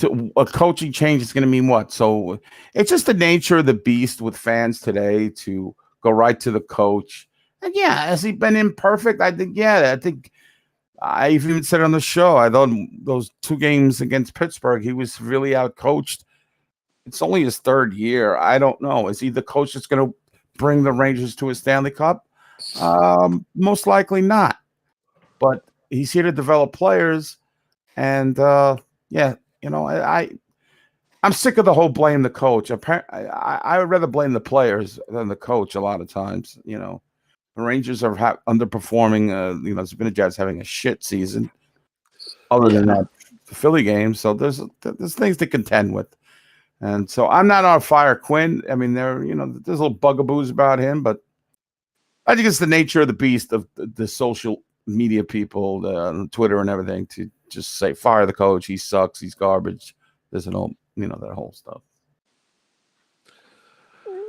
a coaching change is going to mean what? So it's just the nature of the beast with fans today to go right to the coach. And yeah, has he been imperfect? I think I even said on the show, I thought those 2 games against Pittsburgh, he was really outcoached. It's only his 3rd year. I don't know. Is he the coach that's going to bring the Rangers to a Stanley Cup? Most likely not. But he's here to develop players. And I'm sick of the whole blame the coach. I would rather blame the players than the coach a lot of times, The Rangers are underperforming. Zibanejad's having a shit season. Other than that, the Philly game. So there's things to contend with, and so I'm not on fire Quinn. I mean, there's little bugaboos about him, but I think it's the nature of the beast of the social media people, Twitter and everything, to just say fire the coach. He sucks. He's garbage. There's that whole stuff.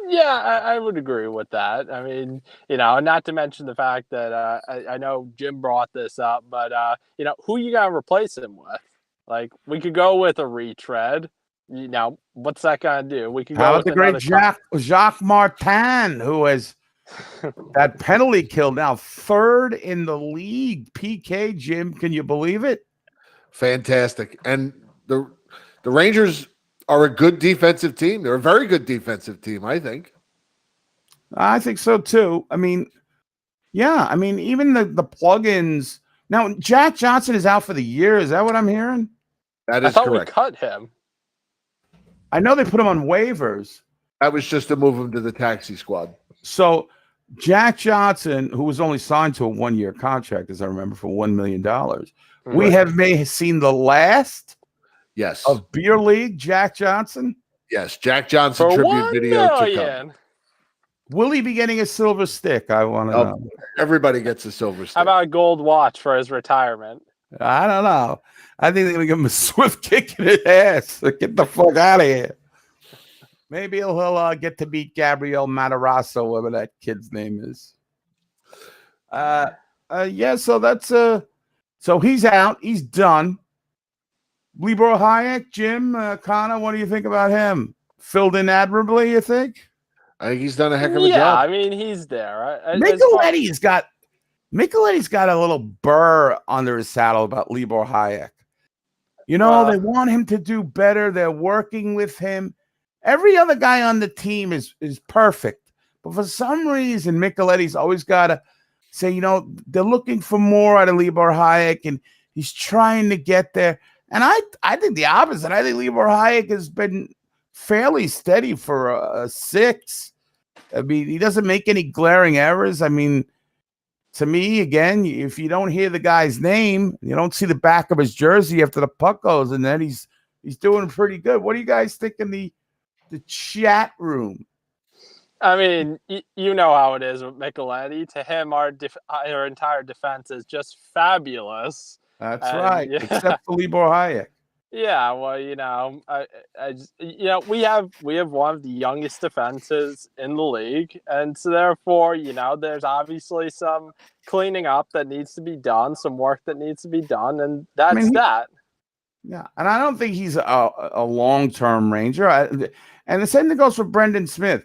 Yeah, I would agree with that. I mean, not to mention the fact that I know Jim brought this up, but who you got to replace him with? Like, we could go with a retread. What's that going to do? We could go with the great Jacques Martin, who has that penalty kill now 3rd in the league. PK, Jim, can you believe it? Fantastic. And the Rangers are a good defensive team. They're a very good defensive team, I think. I think so too. I mean, yeah. I mean, even the plugins. Now, Jack Johnson is out for the year. Is that what I'm hearing? That is I thought correct. We cut him. I know they put him on waivers. That was just to move him to the taxi squad. So Jack Johnson, who was only signed to a 1-year contract, as I remember, for $1 million, we may have seen the last. Yes. Of Beer League, Jack Johnson? Yes, Jack Johnson for tribute video to come. Will he be getting a silver stick? I want to know. Everybody gets a silver stick. How about a gold watch for his retirement? I don't know. I think they're going to give him a swift kick in his ass. Get the fuck out of here. Maybe he'll get to beat Gabriel Matarazzo, whatever that kid's name is. So that's so he's out. He's done. Libor Hayek, Jim, Connor, what do you think about him? Filled in admirably, you think? I think he's done a heck of a job. Yeah, I mean, he's there. Micheletti's got a little burr under his saddle about Libor Hayek. They want him to do better. They're working with him. Every other guy on the team is perfect. But for some reason, Micheletti's always got to say, they're looking for more out of Libor Hayek, and he's trying to get there. And I think the opposite. I think Libor Hayek has been fairly steady for a 6. I mean, he doesn't make any glaring errors. I mean, to me, again, if you don't hear the guy's name, you don't see the back of his jersey after the puck goes, and then he's doing pretty good. What do you guys think in the chat room? I mean, you know how it is with Micheletti. To him, our entire defense is just fabulous. That's right, except for Libor Hayek. Yeah, well, we have one of the youngest defenses in the league, and so therefore, there's obviously some cleaning up that needs to be done, some work that needs to be done, and that's that. Yeah, and I don't think he's a long-term Ranger. And the same thing goes for Brendan Smith.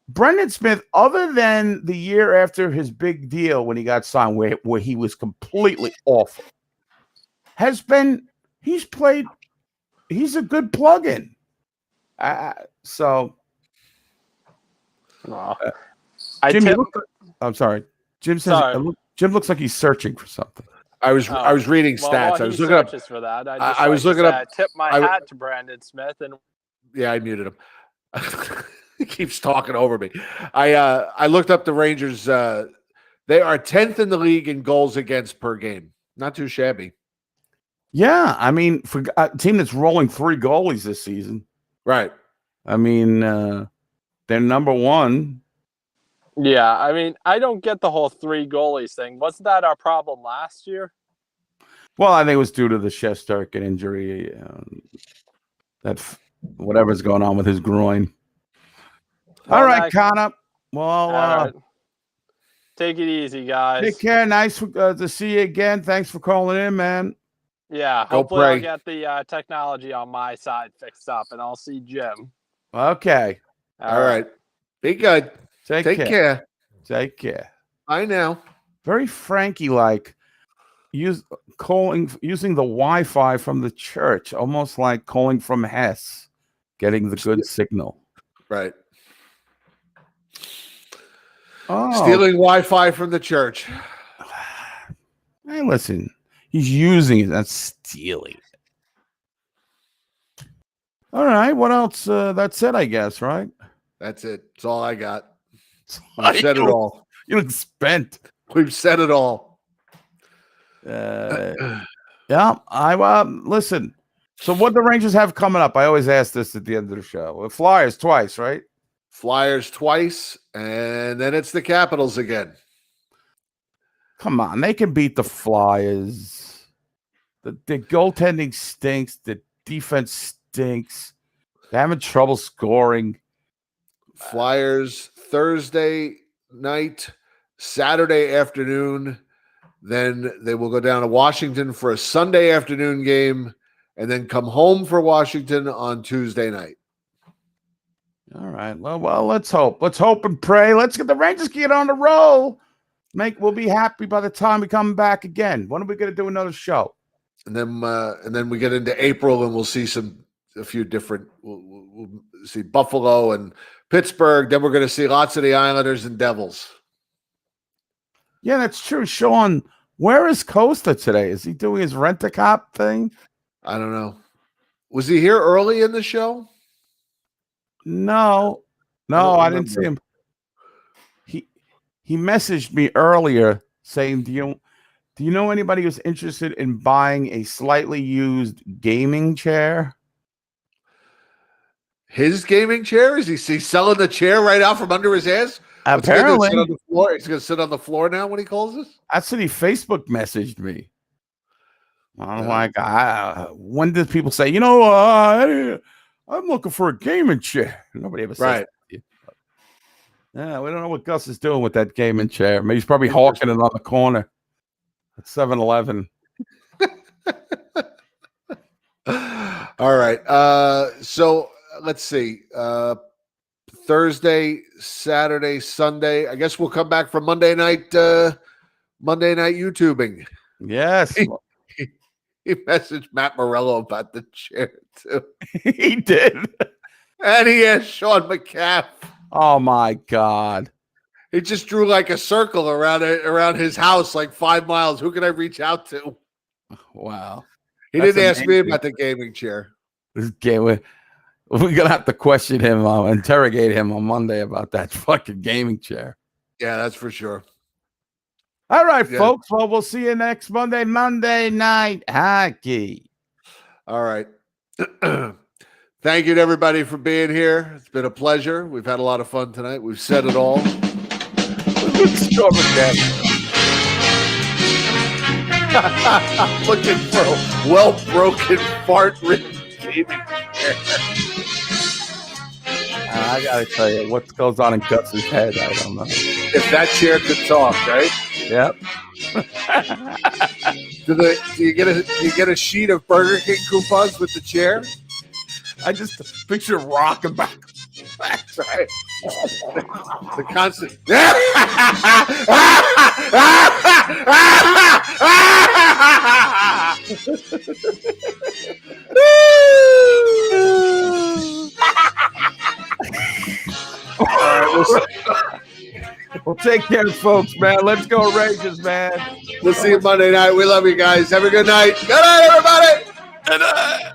Brendan Smith, other than the year after his big deal when he got signed, where he was completely awful, he's a good plug-in. I'm sorry. Jim says Jim looks like he's searching for something. I was reading stats. I was looking up for that. I was looking up. Tip my hat to Brandon Smith, and yeah, I muted him. He keeps talking over me. I looked up the Rangers. They are 10th in the league in goals against per game. Not too shabby. Yeah, I mean, for a team that's rolling 3 goalies this season, right? I mean, they're number 1. Yeah, I mean, I don't get the whole 3 goalies thing. Wasn't that our problem last year? Well, I think it was due to the Shesterkin injury. Whatever's going on with his groin. All right, Connor. Well, take it easy, guys. Take care. Nice to see you again. Thanks for calling in, man. Yeah, hopefully I'll get the technology on my side fixed up, and I'll see Jim. Okay. All right. Be good. Take care. Take care. I know. Very Frankie-like. Using the Wi-Fi from the church, almost like calling from Hess, getting the good signal. Right. Oh. Stealing Wi-Fi from the church. Hey, listen. He's using it, not stealing it. All right. What else? That's it, I guess, right? That's it. That's all I got. We've said it all. You look spent. We've said it all. Yeah. Listen. So what the Rangers have coming up? I always ask this at the end of the show. Flyers twice, right? Flyers twice, and then it's the Capitals again. Come on, they can beat the Flyers. The goaltending stinks. The defense stinks. They're having trouble scoring. Flyers Thursday night, Saturday afternoon. Then they will go down to Washington for a Sunday afternoon game, and then come home for Washington on Tuesday night. All right. Well, let's hope. Let's hope and pray. Let's get the Rangers get on the roll. We'll be happy by the time we come back again. When are we going to do another show? And then we get into April, and we'll see a few different. We'll see Buffalo and Pittsburgh. Then we're going to see lots of the Islanders and Devils. Yeah, that's true. Sean, where is Costa today? Is he doing his rent-a-cop thing? I don't know. Was he here early in the show? No, I didn't see him. He messaged me earlier saying, "Do you know anybody who's interested in buying a slightly used gaming chair?" His gaming chair? Is he selling the chair right out from under his ass? Apparently, he's going to sit on the floor now when he calls us. That's what he Facebook messaged me. I'm like, when did people say, I'm looking for a gaming chair? Nobody ever says that. Yeah, we don't know what Gus is doing with that gaming chair. Maybe he's probably hawking it on the corner at 7-Eleven. All right. So let's see. Thursday, Saturday, Sunday. I guess we'll come back for Monday night YouTubing. Yes. He messaged Matt Morello about the chair too. He did. And he asked Sean McCaff. Oh my God. He just drew like a circle around his house, like 5 miles. Who can I reach out to? Wow. He didn't ask me about the gaming chair. This game, we're gonna have to question him, interrogate him on Monday about that fucking gaming chair. Yeah, that's for sure. All right, Yeah. folks. Well, we'll see you next Monday Night Hockey. All right. Thank you to everybody for being here. It's been a pleasure. We've had a lot of fun tonight. We've said it all. Looking for a well-broken, fart-ridden gaming chair. I gotta tell you, what goes on in Gus's head, I don't know. If that chair could talk, right? Yep. Do you get a sheet of Burger King coupons with the chair? I just picture rocking back. That's right. The constant. Well, take care, folks, man. Let's go Rangers, man. We'll see you Monday night. We love you guys. Have a good night. Good night, everybody. Good night.